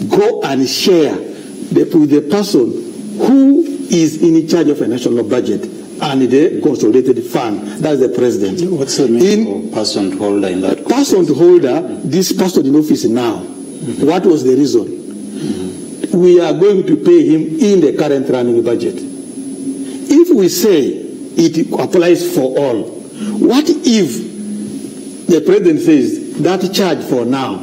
go and share with the person who is in charge of a national budget and the consolidated fund. That's the president. What's the meaning of person holder in that? Person holder, this person in office now. Mm-hmm. What was the reason? Mm-hmm. We are going to pay him in the current running budget. If we say it applies for all, what if the president says that charge for now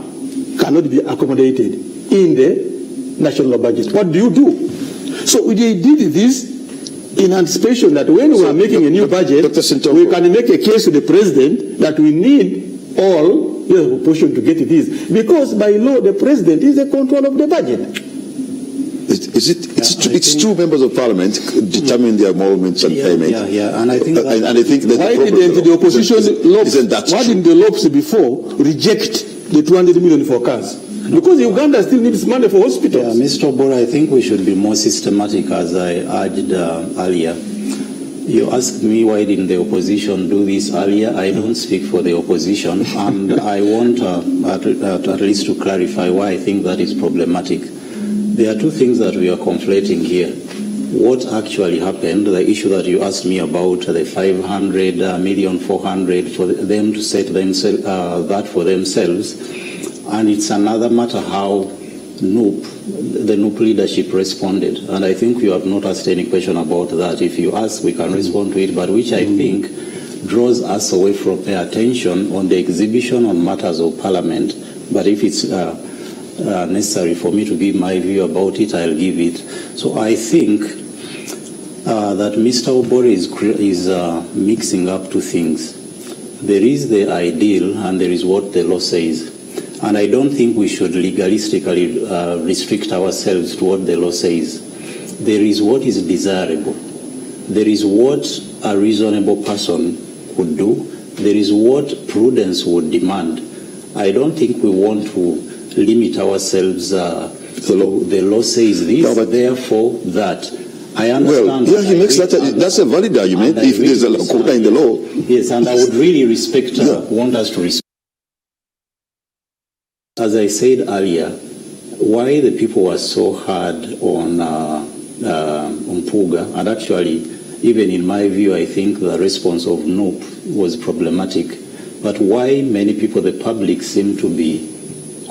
cannot be accommodated in the national budget? What do you do? So they did this in anticipation that when we are making a new budget, we can make a case to the president that we need all the proportion to get this. Because by law, the president is the control of the budget. It's two members of parliament determine their emoluments and payment. And I think that why didn't the opposition why didn't the lobs before reject the 200 million for cars? Because Uganda still needs money for hospitals. Yeah, Mr. Obore, I think we should be more systematic, as I urged earlier. You asked me why didn't the opposition do this earlier. I don't speak for the opposition, and I want at least to clarify why I think that is problematic. There are two things that we are conflating here. What actually happened, the issue that you asked me about, the 500 million, 400, for them to set that for themselves, and it's another matter how the NUP leadership responded. And I think you have not asked any question about that. If you ask, we can respond to it, but which I think draws us away from the attention on the exhibition on matters of parliament. But if it's necessary for me to give my view about it, I'll give it. So I think that Mr. Obore is mixing up two things. There is the ideal and there is what the law says. And I don't think we should legalistically restrict ourselves to what the law says. there is what is desirable. There is what a reasonable person would do. There is what prudence would demand. I don't think we want to limit ourselves. The law says this, but therefore that. I understand. Well, yeah, he makes that's a valid argument if there's a quota in the law. Yes, and I would really want us to respect. As I said earlier, why the people were so hard on Puga, and actually, even in my view, I think the response of NOP was problematic. But why many people, the public, seem to be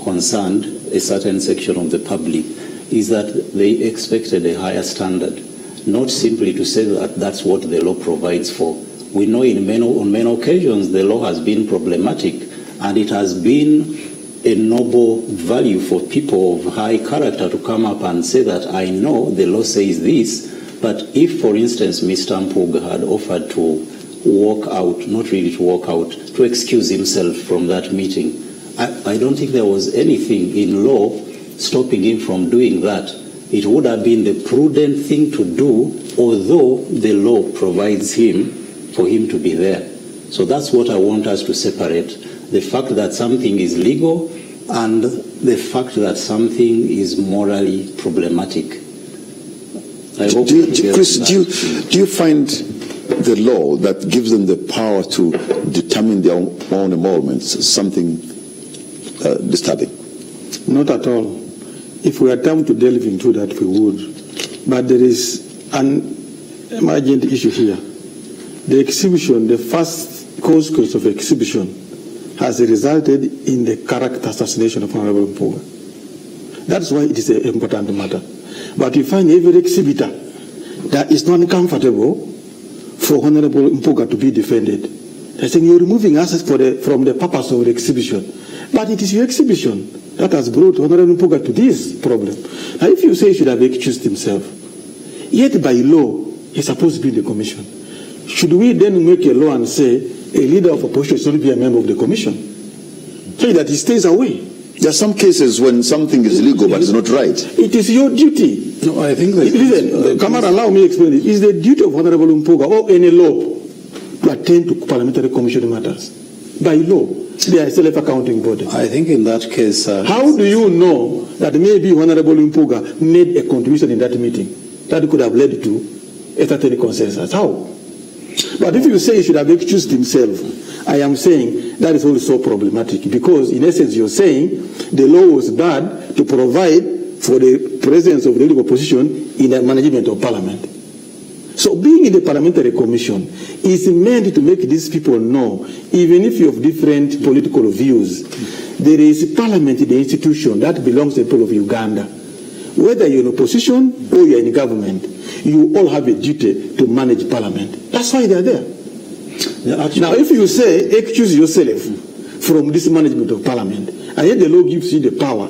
concerned, a certain section of the public, is that they expected a higher standard, not simply to say that that's what the law provides for. We know on many occasions the law has been problematic, and it has been a noble value for people of high character to come up and say that I know the law says this, but if, for instance, Mr. Mpuga had offered to walk out, not really to walk out, to excuse himself from that meeting, I don't think there was anything in law stopping him from doing that. It would have been the prudent thing to do, although the law provides for him to be there. So that's what I want us to separate. The fact that something is legal and the fact that something is morally problematic. Chris, do you find the law that gives them the power to determine their own emoluments something disturbing? Not at all. If we attempt to delve into that, we would. But there is an emergent issue here. The exhibition, the first consequence of exhibition, has resulted in the character assassination of Honorable Mpuga. That's why it is an important matter. But you find every exhibitor that is not comfortable for Honorable Mpuga to be defended. They're saying you're removing assets from the purpose of the exhibition. But it is your exhibition that has brought Honorable Mpuga to this problem. Now, if you say he should have excused himself, yet by law, he's supposed to be in the commission. Should we then make a law and say a leader of opposition should not be a member of the commission? So that he stays away. There are some cases when something is illegal but it's not right. It is your duty. No, I think that... Listen, Kamara, allow me to explain it. It is the duty of Honorable Mpuga or any law to attend to parliamentary commission matters. By law, they are a self-accounting body. I think in that case... How do you know that maybe Honorable Mpuga made a contribution in that meeting that could have led to a certain consensus? How? But if you say he should have excused himself, I am saying that is also problematic because in essence you're saying the law was bad to provide for the presence of the legal opposition in the management of parliament. So being in the parliamentary commission is meant to make these people know, even if you have different political views, there is parliament in the institution that belongs to the people of Uganda. Whether you're in opposition or you're in government, you all have a duty to manage parliament. That's why they're there. Yeah, now, if you say, excuse yourself from this management of parliament, and yet the law gives you the power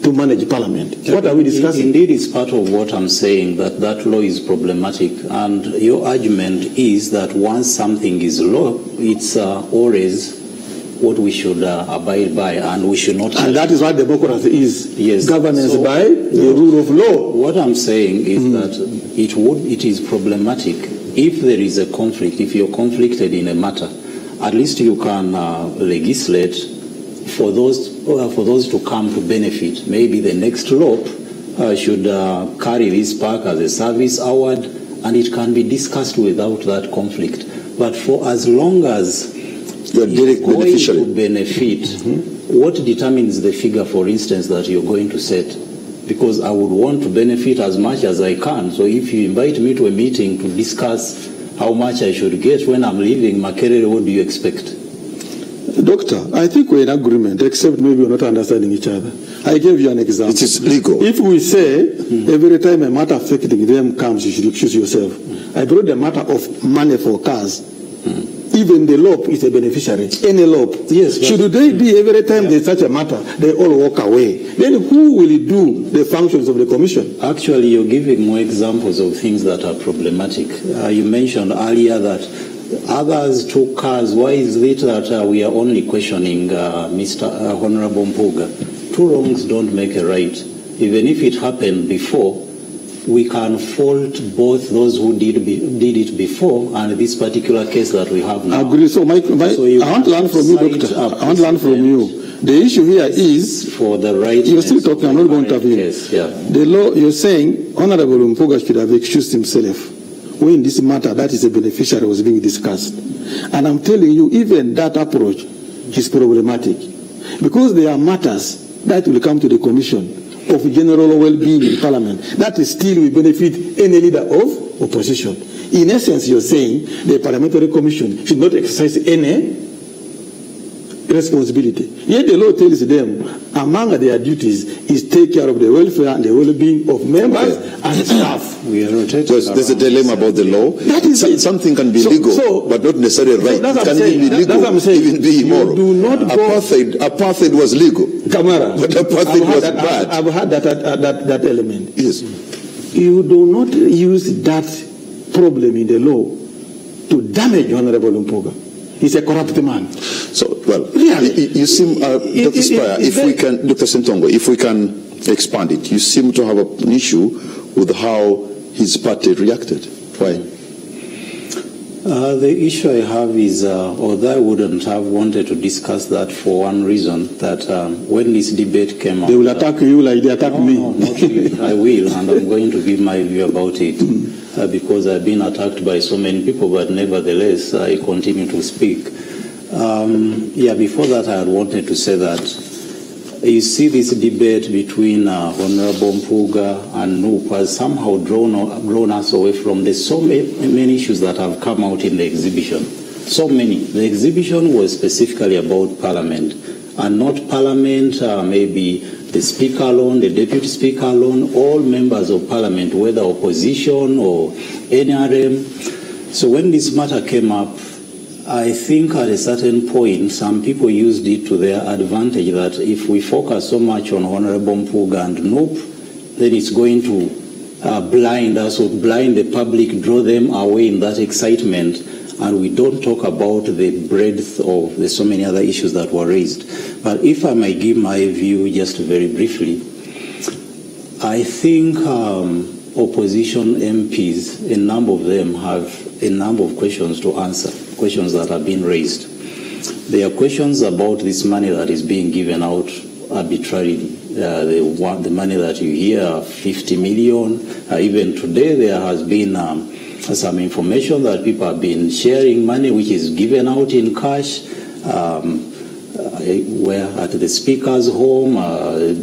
to manage parliament, what are we discussing? Indeed, it's part of what I'm saying, that that law is problematic. And your argument is that once something is law, it's always what we should abide by, and we should not... And that is what democracy is. Yes. Governance by the rule of law. What I'm saying is that it is problematic. If there is a conflict, if you're conflicted in a matter, at least you can legislate for those to come to benefit. Maybe the next law should carry this park as a service award, and it can be discussed without that conflict. But for as long as you're direct beneficiary to benefit, what determines the figure, for instance, that you're going to set? Because I would want to benefit as much as I can. So if you invite me to a meeting to discuss how much I should get when I'm leaving Makerere, what do you expect? Doctor, I think we're in agreement, except maybe we're not understanding each other. I gave you an example. It is legal. If we say every time a matter affecting them comes, you should excuse yourself. I brought the matter of money for cars. Even the LOP is a beneficiary. Any LOP. Yes. Should they be every time there's such a matter, they all walk away? Then who will do the functions of the commission? Actually, you're giving more examples of things that are problematic. You mentioned earlier that others took cars. Why is it that we are only questioning Mr. Honorable Mpuga? Two wrongs don't make a right. Even if it happened before, we can fault both those who did it before and this particular case that we have now. I agree. So, I want to learn from you, Doctor. I want to learn from you. The issue here is for the right. You're still talking. I'm not going to have you. Yeah. The law. You're saying Honorable Mpuga should have excused himself when this matter that is a beneficiary was being discussed. And I'm telling you, even that approach is problematic because there are matters that will come to the Commission of general well-being in Parliament that still will benefit any leader of opposition. In essence, you're saying the Parliamentary Commission should not exercise any responsibility. Yet the law tells them among their duties is take care of the welfare and the well-being of members and staff. We are rotating. There's a dilemma about the law. That is something can be legal, but not necessarily right. It can even be legal, even be immoral. Do not apartheid was legal. Kamara, but apartheid was bad. I've had that element. Yes. You do not use that problem in the law to damage Honorable Mpuga. He's a corrupt man. So, well, really? You seem, Dr. Spire, Dr. Ssentongo, if we can expand it, you seem to have an issue with how his party reacted. Why? The issue I have is, although I wouldn't have wanted to discuss that for one reason, that when this debate came up... They will attack you like they attack me. No, not really. I will, and I'm going to give my view about it, because I've been attacked by so many people, but nevertheless, I continue to speak. Before that, I had wanted to say that you see this debate between Honorable Mpuga and Noop has somehow drawn us away from the so many issues that have come out in the exhibition. So many. The exhibition was specifically about Parliament, and not Parliament, maybe the Speaker alone, the Deputy Speaker alone, all members of Parliament, whether opposition or NRM. So when this matter came up, I think at a certain point, some people used it to their advantage that if we focus so much on Honorable Mpuga and Noop, then it's going to blind us or blind the public, draw them away in that excitement, and we don't talk about the breadth of the so many other issues that were raised. But if I might give my view just very briefly, I think opposition MPs, a number of them have a number of questions to answer. Questions that have been raised. There are questions about this money that is being given out arbitrarily. The money that you hear, 50 million. Even today there has been some information that people have been sharing money which is given out in cash, where at the Speaker's home,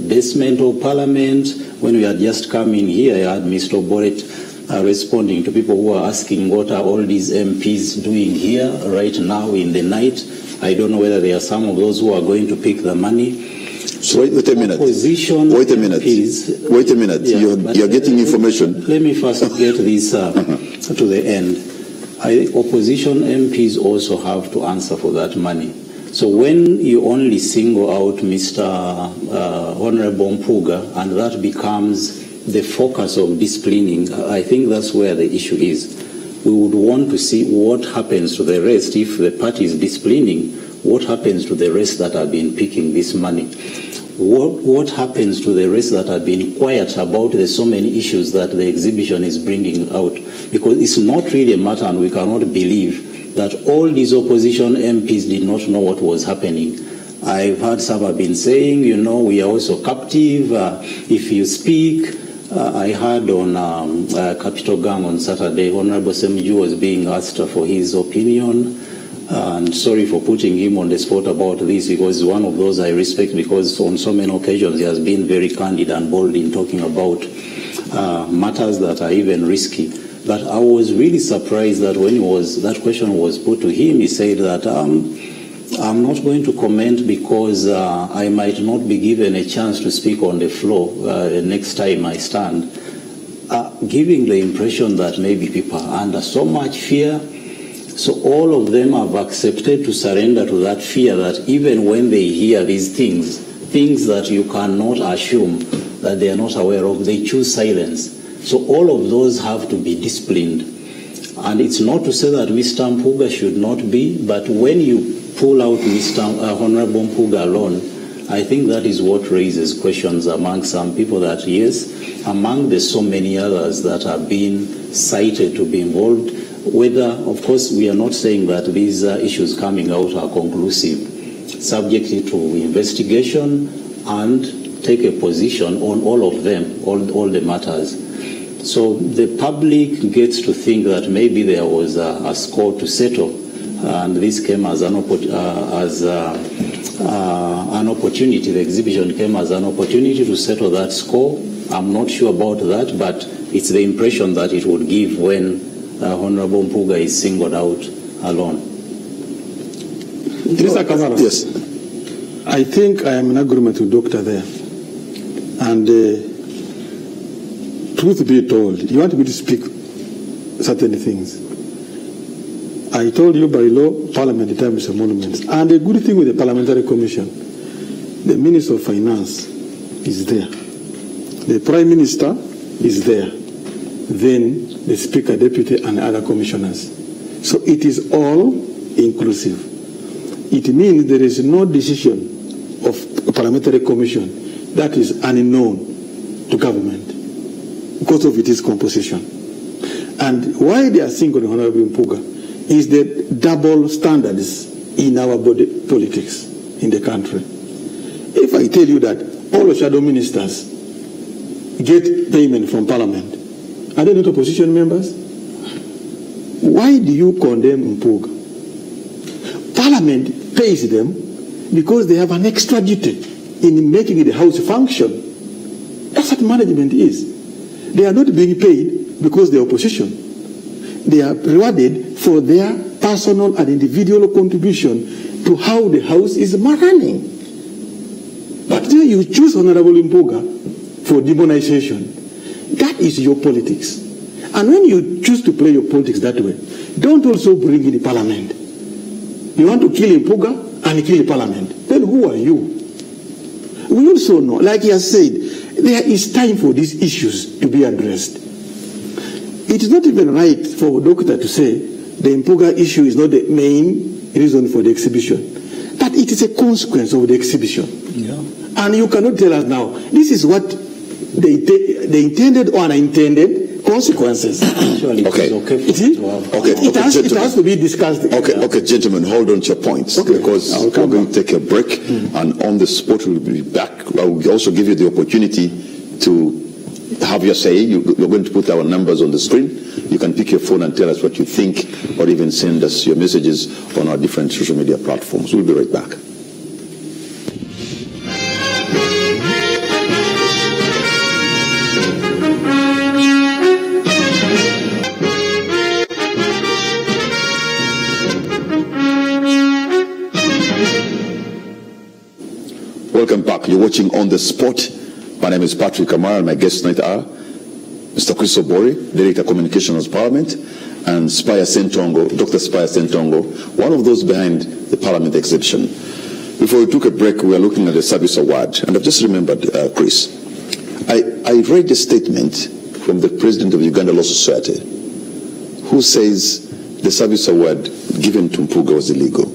basement of Parliament. When we had just come in here, I had Mr. Obore responding to people who are asking what are all these MPs doing here right now in the night. I don't know whether there are some of those who are going to pick the money. So wait a minute. Wait a minute. Yeah, you're getting information. Let me first get this to the end. Opposition MPs also have to answer for that money. So when you only single out Mr. Honorable Mpuga and that becomes the focus of disciplining, I think that's where the issue is. We would want to see what happens to the rest. If the party is disciplining, what happens to the rest that have been picking this money? What happens to the rest that have been quiet about the so many issues that the exhibition is bringing out? Because it's not really a matter, and we cannot believe that all these opposition MPs did not know what was happening. I've heard some have been saying, we are also captive. If you speak, I heard on Capital Gang on Saturday, Honorable Semju was being asked for his opinion. And sorry for putting him on the spot about this, because one of those I respect, because on so many occasions he has been very candid and bold in talking about matters that are even risky. But I was really surprised that when that question was put to him, he said that I'm not going to comment because I might not be given a chance to speak on the floor next time I stand, giving the impression that maybe people are under so much fear. So all of them have accepted to surrender to that fear, that even when they hear these things that you cannot assume that they are not aware of, they choose silence. So all of those have to be disciplined. And it's not to say that Mr. Mpuga should not be, but when you pull out Mr. Honorable Mpuga alone, I think that is what raises questions among some people that, yes, among the so many others that have been cited to be involved, whether, of course, we are not saying that these issues coming out are conclusive, subject to investigation and take a position on all of them, all the matters. So the public gets to think that maybe there was a score to settle, and this came as an opportunity. The exhibition came as an opportunity to settle that score. I'm not sure about that, but it's the impression that it would give when Honorable Mpuga is singled out alone. Mr. Kamara, yes. I think I am in agreement with Doctor there. And truth be told, you want me to speak certain things. I told you by law, Parliament determines the monuments. And the good thing with the Parliamentary Commission, the Minister of Finance is there. The Prime Minister is there. Then the Speaker, Deputy, and other commissioners. So it is all inclusive. It means there is no decision of a Parliamentary Commission that is unknown to government because of its composition. And why they are single Honorable Mpuga is the double standards in our body politics in the country. If I tell you that all the shadow ministers get payment from Parliament, are they not opposition members? Why do you condemn Mpuga? Parliament pays them because they have an extra duty in making the House function. That's what management is. They are not being paid because they are opposition. They are rewarded for their personal and individual contribution to how the House is running. But then you choose Honorable Mpuga for demonization. That is your politics. And when you choose to play your politics that way, don't also bring in the Parliament. You want to kill Mpuga and kill the Parliament. Then who are you? We also know, like he has said, there is time for these issues to be addressed. It is not even right for a doctor to say the Mpuga issue is not the main reason for the exhibition. But it is a consequence of the exhibition. Yeah. And you cannot tell us now, this is what the intended or unintended consequences. Actually, okay. It has to be discussed. Okay, gentlemen, hold on to your points, because we're going to take a break, and on the spot we'll be back. I will also give you the opportunity to have your say. We're going to put our numbers on the screen. You can pick your phone and tell us what you think, or even send us your messages on our different social media platforms. We'll be right back. Welcome back. You're watching On the Spot. My name is Patrick Kamara, and my guests tonight are Mr. Chris Obore, Director of Communications of Parliament, and Spire Ssentongo, Dr. Spire Ssentongo, one of those behind the Parliament exhibition. Before we took a break, we were looking at the Service Award, and I've just remembered, Chris, I read a statement from the President of Uganda Law Society, who says the Service Award given to Mpuga was illegal.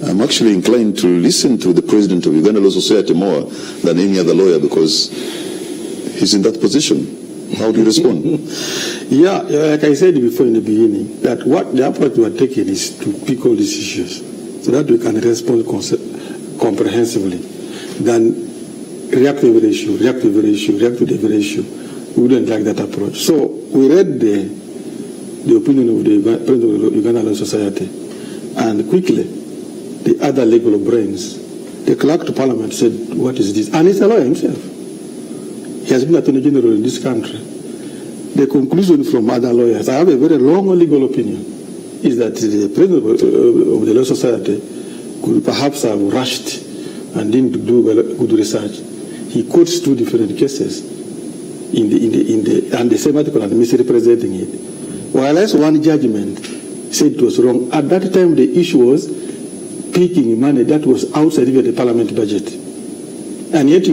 I'm actually inclined to listen to the President of Uganda Law Society more than any other lawyer, because he's in that position. How do you respond? Yeah, like I said before in the beginning, that what the approach we are taking is to pick all these issues so that we can respond comprehensively. Then react to every issue. We wouldn't like that approach. So we read the opinion of the President of Uganda Law Society, and quickly the other legal brains, the clerk to Parliament said, what is this? And he's a lawyer himself. He has been Attorney General in this country. The conclusion from other lawyers, I have a very long legal opinion, is that the President of the Law Society could perhaps have rushed and didn't do good research. He quotes two different cases and the same article and misrepresenting it. While one judgment said it was wrong, at that time the issue was taking money that was outside even the Parliament budget. And yet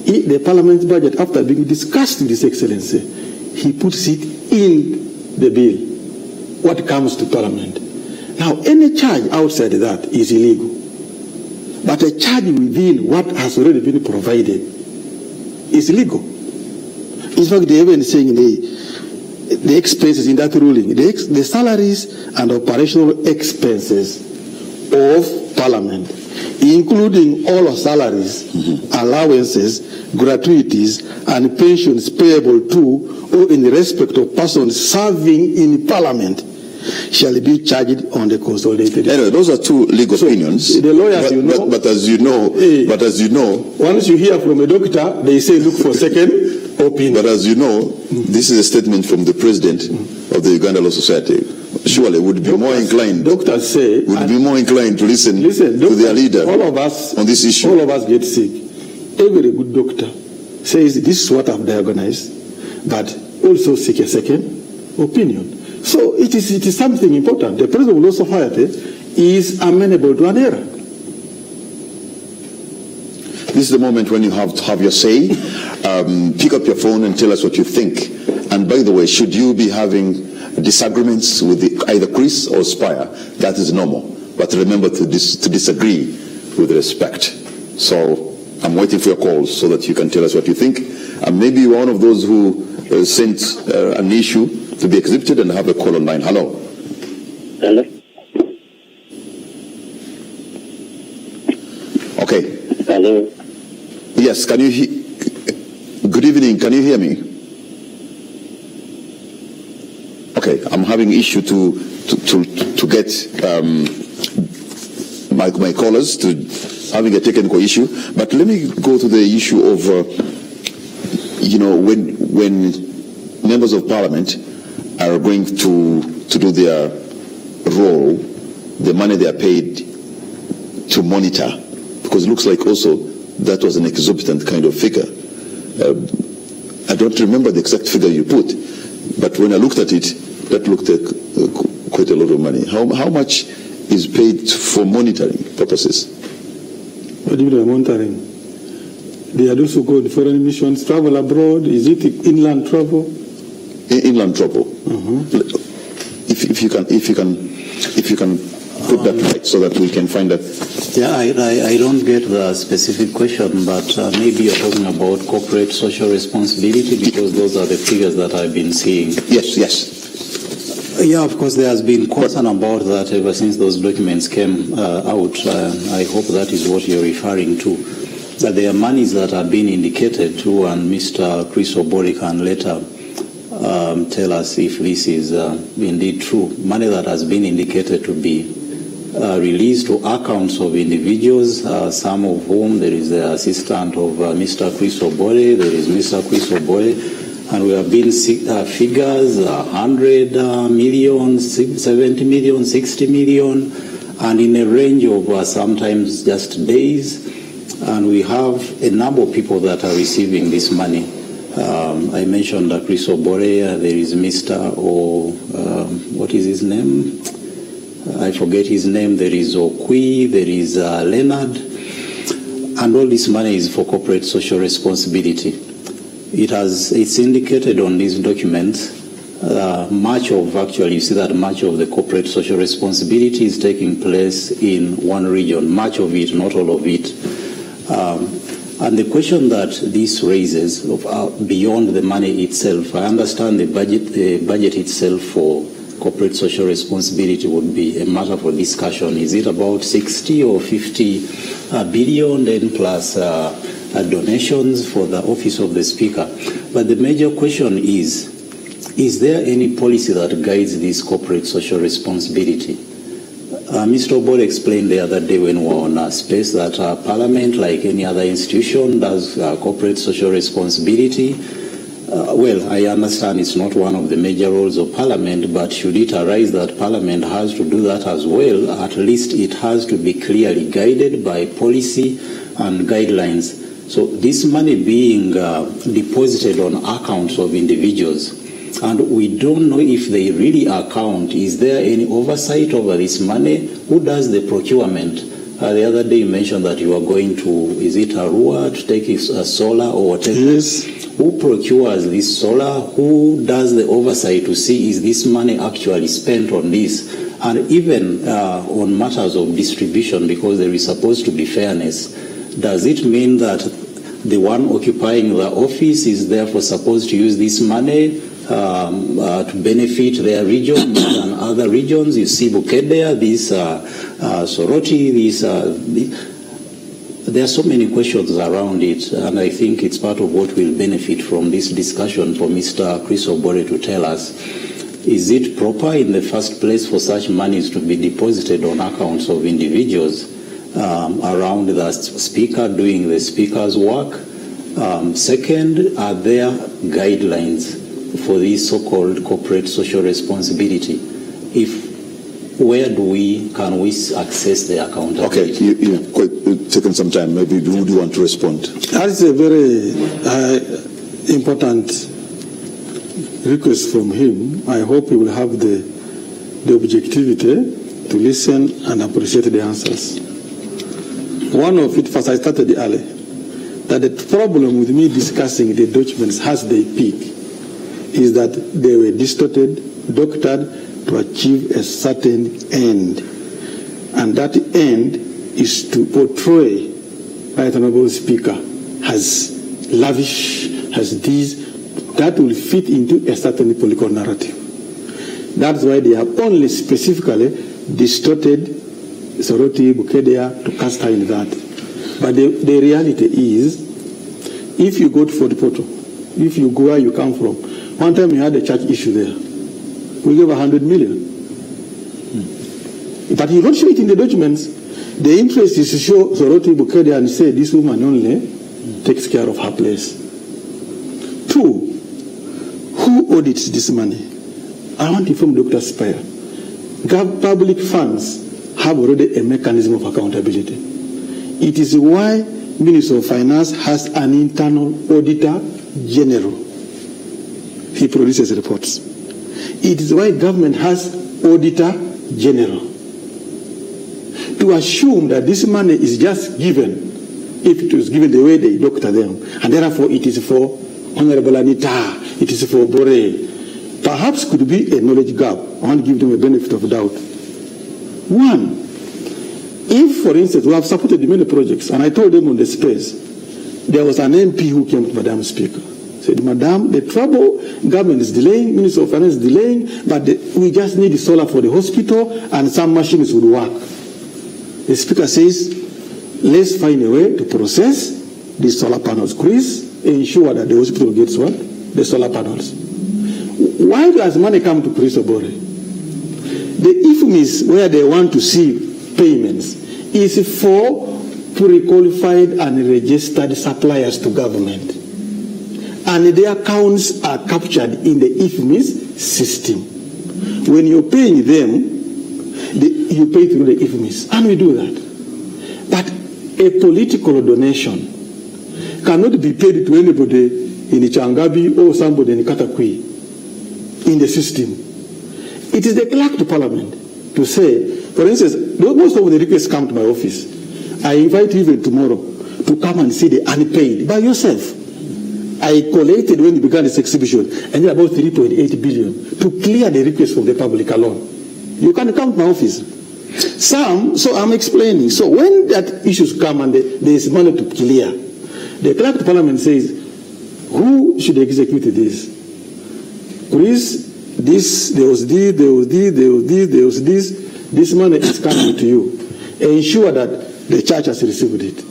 the Parliament budget, after being discussed in His Excellency, he puts it in the bill, what comes to Parliament. Now, any charge outside that is illegal. But a charge within what has already been provided is legal. In fact, they even saying the expenses in that ruling, the salaries and operational expenses of Parliament, including all of salaries, allowances, gratuities, and pensions payable to or in respect of persons serving in Parliament, shall be charged on the consolidated. Anyway, those are two legal opinions. The lawyers, but as you know, once you hear from a doctor, they say look for second opinion. But as you know, this is a statement from the president of the Uganda Law Society. Surely would be more inclined. Doctors say would be more inclined to listen to their leader. All of us on this issue. All of us get sick. Every good doctor says this is what I've diagnosed, but also seek a second opinion. So it is something important. The president of the Law Society is amenable to an error. This is the moment when you have to have your say. Pick up your phone and tell us what you think. And by the way, should you be having disagreements with either Chris or Spire, that is normal. But remember to disagree with respect. So I'm waiting for your calls so that you can tell us what you think. And maybe you're one of those who sent an issue to be exhibited and have a call online. Hello. Hello. Okay. Hello. Yes, can you hear? Good evening, can you hear me? Okay, I'm having issue to get my callers, to having a technical issue. But let me go to the issue of when members of parliament are going to do their role, the money they are paid to monitor, because it looks like also that was an exorbitant kind of figure. I don't remember the exact figure you put, but when I looked at it, that looked like quite a lot of money. How much is paid for monitoring purposes? What do you mean monitoring? They are also going foreign missions, travel abroad. Is it inland travel? Inland travel. If you can put that right so that we can find that. Yeah, I don't get the specific question, but maybe you're talking about corporate social responsibility, because those are the figures that I've been seeing. Yes. Yeah, of course, there has been concern about that ever since those documents came out. I hope that is what you're referring to. That there are monies that have been indicated to, and Mr. Chris Obore can later tell us if this is indeed true. Money that has been indicated to be released to accounts of individuals, some of whom there is the assistant of Mr. Chris Obore, there is Mr. Chris Obore, and we have been figures 100 million, 70 million, 60 million, and in a range of sometimes just days. And we have a number of people that are receiving this money. I mentioned Chris Obore, there is Mr. what is his name? I forget his name. There is Okwi, there is Leonard, and all this money is for corporate social responsibility. It's indicated on these documents. You see that much of the corporate social responsibility is taking place in one region, much of it, not all of it. And the question that this raises beyond the money itself, I understand the budget itself for corporate social responsibility would be a matter for discussion. Is it about 60 or 50 billion, then plus donations for the office of the speaker? But the major question is there any policy that guides this corporate social responsibility? Mr. Obore explained the other day when we were on space that Parliament, like any other institution, does corporate social responsibility. Well, I understand it's not one of the major roles of Parliament, but should it arise that Parliament has to do that as well, at least it has to be clearly guided by policy and guidelines. So this money being deposited on accounts of individuals, and we don't know if they really account, is there any oversight over this money? Who does the procurement? The other day you mentioned that you are going to, is it Arua, to take a solar or whatever? Yes. Who procures this solar? Who does the oversight to see is this money actually spent on this? And even on matters of distribution, because there is supposed to be fairness, does it mean that the one occupying the office is therefore supposed to use this money to benefit their region more than other regions? You see Bukedea, this Soroti, there are so many questions around it, and I think it's part of what will benefit from this discussion for Mr. Chris Obore to tell us. Is it proper in the first place for such monies to be deposited on accounts of individuals around the speaker doing the speaker's work? Second, are there guidelines for this so-called corporate social responsibility? Where can we access the accountability? Okay, you've taken some time. Maybe do you want to respond? That's a very important request from him. I hope he will have the objectivity to listen and appreciate the answers. One of it, first I started early, that the problem with me discussing the documents as they peak is that they were distorted, doctored to achieve a certain end. And that end is to portray Right Honorable Speaker as lavish, as this, that will fit into a certain political narrative. That's why they have only specifically distorted Soroti, Bukedea to cast her in that. But the reality is, if you go to Fort Portal, if you go where you come from, one time we had a church issue there. We gave 100 million. But you don't show it in the documents. The interest is to show Soroti, Bukedea and say this woman only takes care of her place. Two, who audits this money? I want to inform Dr. Spire. Public funds have already a mechanism of accountability. It is why Minister of Finance has an internal auditor general. He produces reports. It is why government has auditor general. To assume that this money is just given, if it was given the way they doctor them, and therefore it is for Honorable Anita, it is for Obore, perhaps could be a knowledge gap. I want to give them a benefit of doubt. One, if, for instance, we have supported many projects, and I told them on the space, there was an MP who came to Madam Speaker, said, Madam, the trouble, government is delaying, Minister of Finance is delaying, but we just need the solar for the hospital, and some machines would work. The Speaker says, let's find a way to process the solar panels. Chris, ensure that the hospital gets what? The solar panels. Why does money come to Chris Obore? The IFMIS, where they want to see payments, is for pre-qualified and registered suppliers to government. And their accounts are captured in the IFMIS system. When you're paying them, you pay through the IFMIS. And we do that. But a political donation cannot be paid to anybody in Changabi or somebody in Katakwi in the system. It is the clerk to parliament to say, for instance, most of the requests come to my office. I invite you even tomorrow to come and see the unpaid by yourself. I collated when we began this exhibition, and about 3.8 billion to clear the request from the public alone. You can come to my office. So I'm explaining. So when that issues come and there is money to clear, the clerk to parliament says, who should execute this? Chris, there was this, this money is coming to you. Ensure that the church has received it.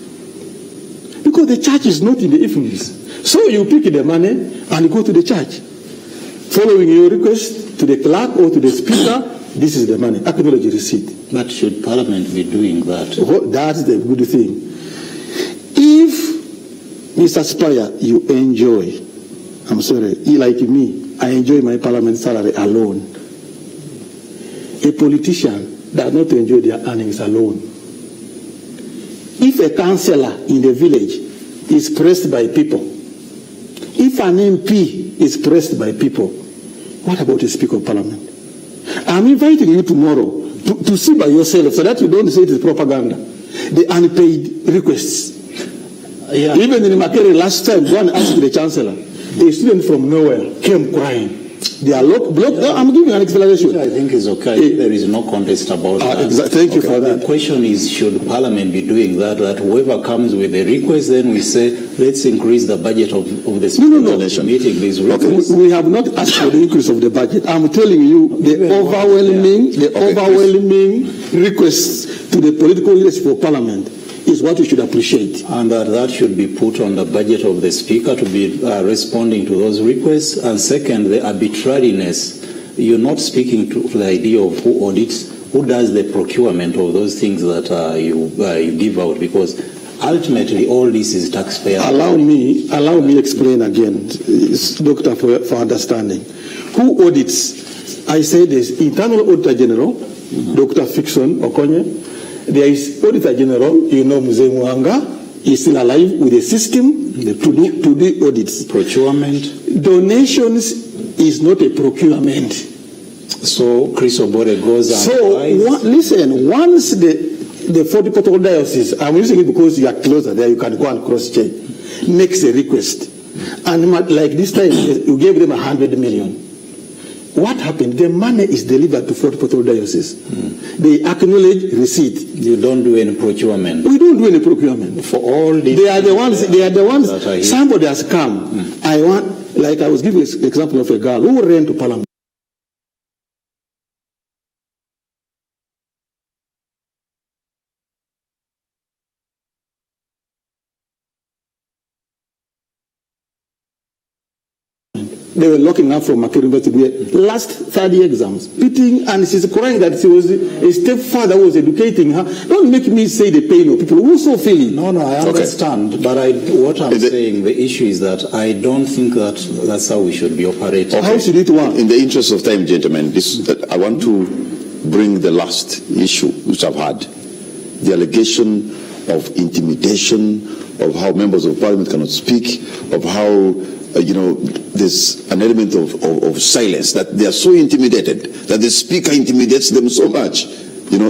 Because the church is not in the IFMIS. So you pick the money and go to the church. Following your request to the clerk or to the speaker, this is the money. Acknowledge receipt. But should Parliament be doing that? That's the good thing. If, Mr. Spire, you enjoy, I'm sorry, like me, I enjoy my parliament salary alone. A politician does not enjoy their earnings alone. If a councillor in the village is pressed by people, if an MP is pressed by people, what about the Speaker of Parliament? I'm inviting you tomorrow to see by yourself so that you don't say it is propaganda. the unpaid requests. Yeah. Even in Makere last time, go and ask the chancellor. A student from nowhere came crying. They are blocked. Yeah. I'm giving an explanation. Which I think is okay. There is no contest about that. Thank you for that. The question is, should Parliament be doing that? That whoever comes with a request, then we say, let's increase the budget of the Speaker meeting these requests. We have not asked for the increase of the budget. I'm telling you, the overwhelming requests to the political leadership of Parliament is what we should appreciate. And that should be put on the budget of the Speaker to be responding to those requests. And second, the arbitrariness. You're not speaking to the idea of who audits, who does the procurement of those things that you give out, because ultimately all this is taxpayer. Allow me explain again, Doctor, for understanding. Who audits? I say this, Internal Auditor General, Dr. Fickson Okonye. There is Auditor General, Mzee Mwanga, is still alive with a system to do audits. Procurement. Donations is not a procurement. So Chris Obore goes and listen, once the 40 protocol diocese, I'm using it because you are closer there, you can go and cross-check, makes a request. And like this time, you gave them 100 million. What happened? The money is delivered to Fort Portal Diocese. They acknowledge receipt. You don't do any procurement. We don't do any procurement. For all these, they are the ones. Somebody has come. I was giving an example of a girl who ran to Parliament. They were locking up from Makere University last third year exams, beating, and she's crying that she was a stepfather who was educating her. Don't make me say the pain of people who so feel it. No, I understand. But what I'm saying, the issue is that I don't think that's how we should be operating. How should it work? In the interest of time, gentlemen, I want to bring the last issue which I've had. The allegation of intimidation, of how members of Parliament cannot speak, of how there's an element of silence, that they are so intimidated, that the Speaker intimidates them so much.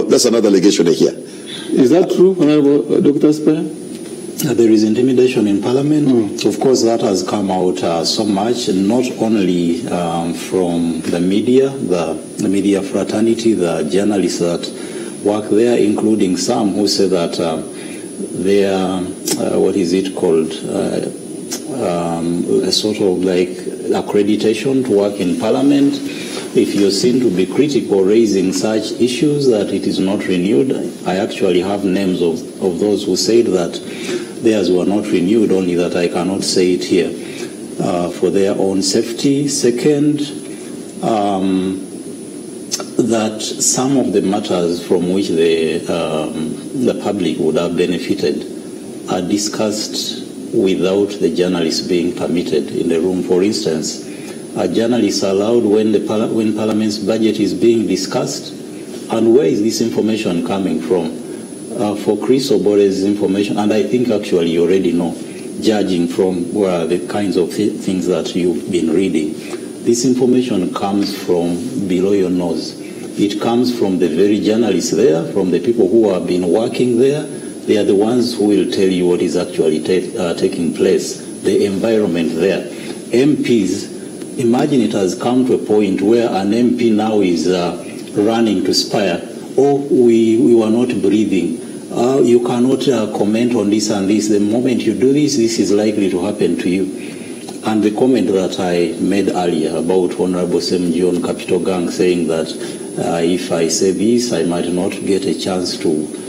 That's another allegation here. Is that true, Honorable Dr. Spire? There is intimidation in Parliament. Of course, that has come out so much, not only from the media, the media fraternity, the journalists that work there, including some who say that they are, a sort of like accreditation to work in Parliament. If you're seen to be critical raising such issues that it is not renewed, I actually have names of those who said that theirs were not renewed, only that I cannot say it here, for their own safety. Second, that some of the matters from which the public would have benefited are discussed without the journalists being permitted in the room. For instance, are journalists allowed when Parliament's budget is being discussed? And where is this information coming from? For Chris Obore's information, and I think actually you already know, judging from where the kinds of things that you've been reading, this information comes from below your nose. It comes from the very journalists there, from the people who have been working there. They are the ones who will tell you what is actually taking place, the environment there. MPs, imagine it has come to a point where an MP now is running to Spire. We were not breathing. You cannot comment on this and this. The moment you do this is likely to happen to you. And the comment that I made earlier about Honorable Sam John Capital Gang saying that if I say this, I might not get a chance to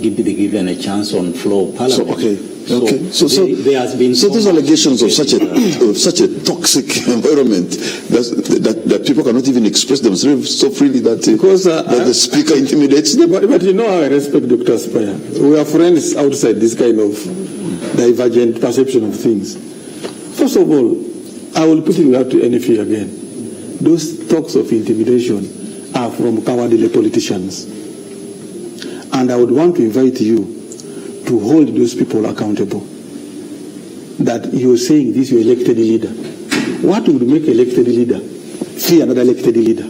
be given a chance on floor of Parliament. So there has been those allegations of such a toxic environment that people cannot even express themselves so freely that the Speaker intimidates them. But I respect Dr. Spire. We are friends outside this kind of divergent perception of things. First of all, I will put it without any fear again. Those talks of intimidation are from cowardly politicians. And I would want to invite you to hold those people accountable. That you're saying this, you're elected leader. What would make elected leader fear another elected leader?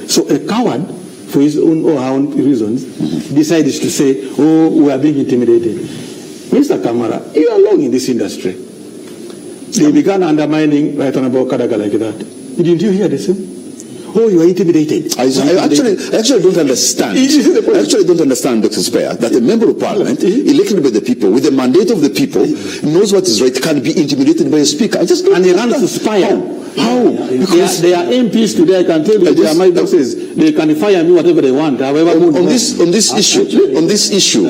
So a coward, for his own or her own reasons, decides to say, oh, we are being intimidated. Mr. Kamara, you are long in this industry. They began undermining Right Honorable Kadaga like that. Didn't you hear the same? Oh, you are intimidated. I actually don't understand. I actually don't understand, Dr. Spire, that a member of parliament elected by the people with the mandate of the people knows what is right, can be intimidated by a speaker. I just don't understand. And he runs to Spire. How? Because they are MPs today. I can tell you, they are my bosses. They can fire me whatever they want. However, on this issue,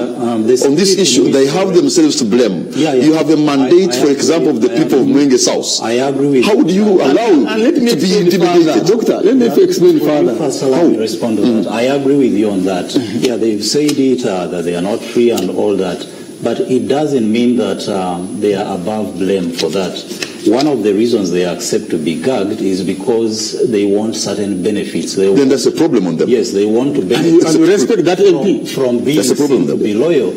they have themselves to blame. You have a mandate, for example, of the people of Mwenge South. I agree with How do you allow and let me to be intimidated? Doctor, let me explain further. First, allow me to respond to that. I agree with you on that. Yeah, they've said it, that they are not free and all that. But it doesn't mean that they are above blame for that. One of the reasons they accept to be gagged is because they want certain benefits. Then that's a problem on them. Yes, they want to benefit. And you respect that MP from being seen to be loyal.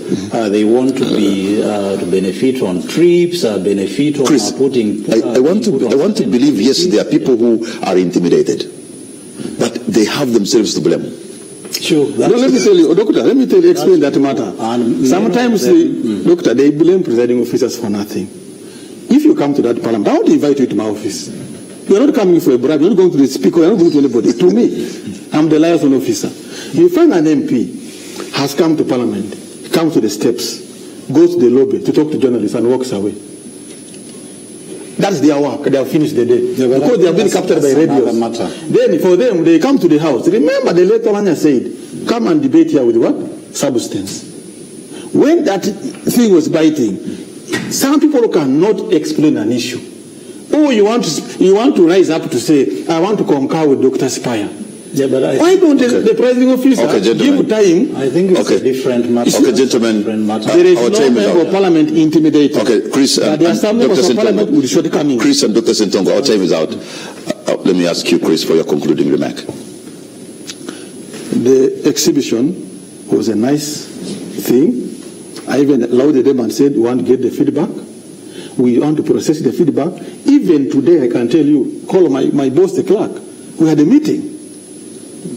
They want to be to benefit on trips, benefit on Chris, putting. I want to believe, yes, there are people who are intimidated, but they have themselves to blame. Sure. No, let me tell you, Doctor, explain that matter. Sometimes, Doctor, they blame presiding officers for nothing. If you come to that parliament, I want to invite you to my office. You are not coming for a bribe. You are not going to the speaker. You are not going to anybody. To me, I'm the liaison officer. You find an MP has come to parliament, comes to the steps, goes to the lobby to talk to journalists and walks away. That's their work. They have finished the day. Because they have been captured by radios. Then for them, they come to the house. Remember the late Olanya said, come and debate here with what? Substance. When that thing was biting, some people cannot explain an issue. Oh, you want to rise up to say, I want to concur with Dr. Spire. Yeah, but why don't the presiding officer give time? I think it's a different matter. Okay, gentlemen. There is no member of parliament intimidated. Okay, Chris and there are some members of parliament with shortcomings. Chris and Dr. Ssentongo, our time is out. Let me ask you, Chris, for your concluding remark. The exhibition was a nice thing. I even allowed them and said, we want to get the feedback. We want to process the feedback. Even today, I can tell you, call my boss, the clerk. We had a meeting.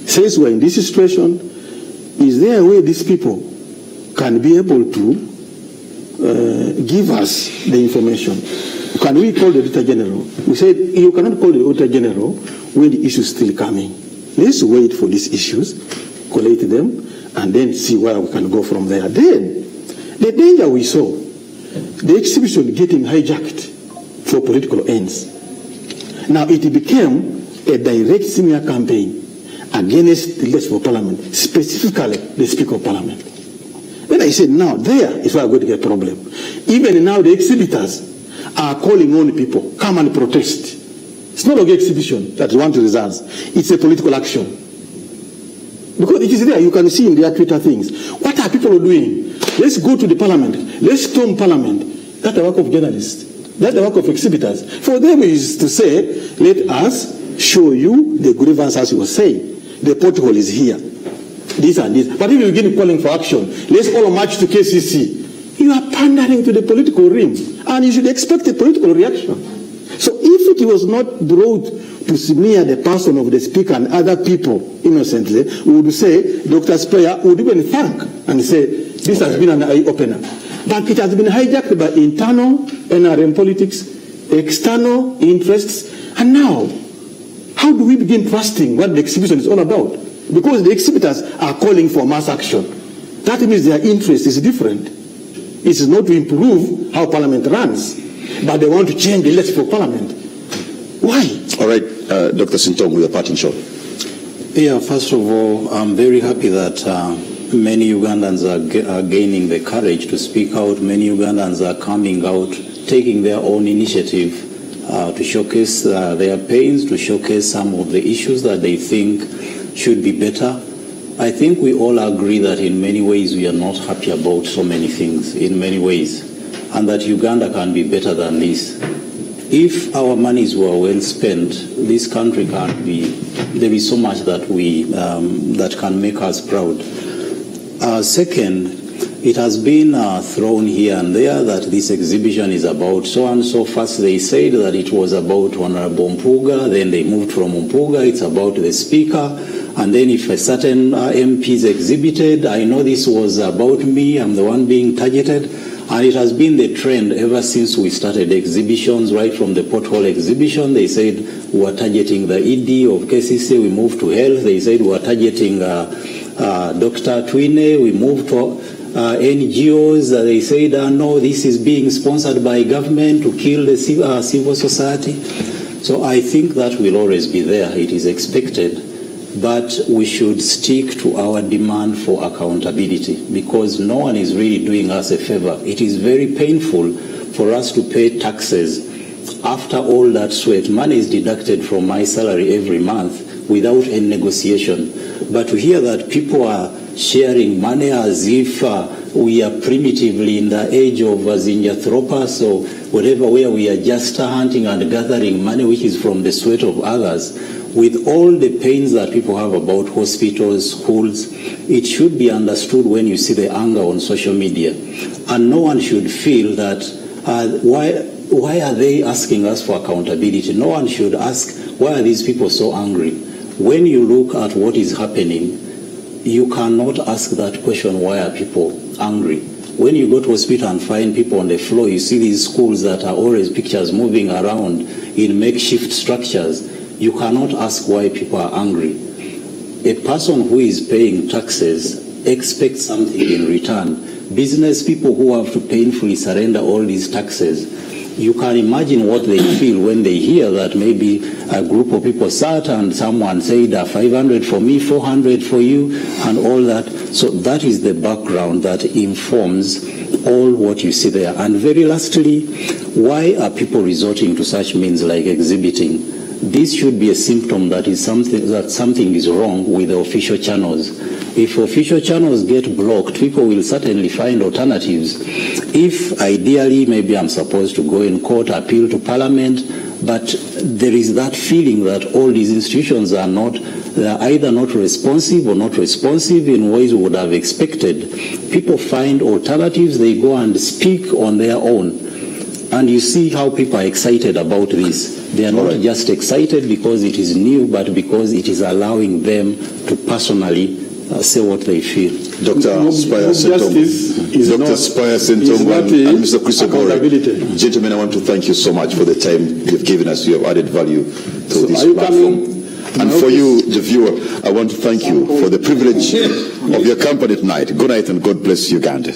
Says we're in this situation. Is there a way these people can be able to give us the information? Can we call the Auditor General? We said, you cannot call the Auditor General when the issue is still coming. Let's wait for these issues, collate them, and then see where we can go from there. Then, the danger we saw, the exhibition getting hijacked for political ends. Now it became a direct smear campaign against the leadership of Parliament, specifically the Speaker of Parliament. Then I said, now there is where we're going to get a problem. Even now the exhibitors are calling on people, come and protest. It's not like an exhibition that we want to result. It's a political action. Because it is there, you can see in their Twitter things. What are people doing? Let's go to the parliament. Let's storm parliament. That's the work of journalists. That's the work of exhibitors. For them is to say, let us show you the grievance as you were saying. The pothole is here. This and this. But if you begin calling for action, let's all march to KCC. You are pandering to the political ring. And you should expect a political reaction. So if it was not brought to smear the person of the speaker and other people innocently, we would say, Dr. Spire would even thank and say, this has been an eye-opener. But it has been hijacked by internal NRM politics, external interests, and now, how do we begin trusting what the exhibition is all about? Because the exhibitors are calling for mass action. That means their interest is different. It is not to improve how Parliament runs, but they want to change the leadership of Parliament. Why? All right, Dr. Ssentongo, with a parting shot. Yeah, first of all, I'm very happy that many Ugandans are gaining the courage to speak out. Many Ugandans are coming out, taking their own initiative to showcase their pains, to showcase some of the issues that they think should be better. I think we all agree that in many ways we are not happy about so many things, in many ways, and that Uganda can be better than this. If our monies were well spent, this country can be, there is so much that that can make us proud. Second, it has been thrown here and there that this exhibition is about so and so. First they said that it was about Honorable Mpuga, then they moved from Mpuga, it's about the Speaker, And then if a certain MP is exhibited, I know this was about me, I'm the one being targeted. And it has been the trend ever since we started exhibitions, right from the pothole exhibition. They said we were targeting the ED of KCC, we moved to health. They said we were targeting Dr. Twine, we moved to NGOs. They said, no, this is being sponsored by government to kill the civil society. So I think that will always be there. It is expected. But we should stick to our demand for accountability, because no one is really doing us a favor. It is very painful for us to pay taxes. After all that sweat, money is deducted from my salary every month without any negotiation. But to hear that people are sharing money as if we are primitively in the age of Zinjathropus or whatever, where we are just hunting and gathering money which is from the sweat of others, with all the pains that people have about hospitals, schools, it should be understood when you see the anger on social media. And no one should feel that, why are they asking us for accountability? No one should ask, why are these people so angry? When you look at what is happening, you cannot ask that question, why are people angry? When you go to hospital and find people on the floor, you see these schools that are always pictures moving around in makeshift structures. You cannot ask why people are angry. A person who is paying taxes expects something in return. Business people who have to painfully surrender all these taxes, you can imagine what they feel when they hear that maybe a group of people sat and someone said 500 for me, 400 for you, and all that. So that is the background that informs all what you see there. And very lastly, why are people resorting to such means like exhibiting? This should be a symptom that something is wrong with the official channels. If official channels get blocked, people will certainly find alternatives. If ideally maybe I'm supposed to go in court, appeal to Parliament, but there is that feeling that all these institutions are either not responsive or not responsive in ways we would have expected. People find alternatives, they go and speak on their own. And you see how people are excited about this. They are not just excited because it is new, but because it is allowing them to personally say what they feel. Dr. Spire Ssentongo, Dr. Spire Ssentongo and Mr. Chris Obore. Gentlemen, I want to thank you so much for the time you've given us. You have added value to this platform. And for you, the viewer, I want to thank you for the privilege of your company tonight. Good night and God bless Uganda.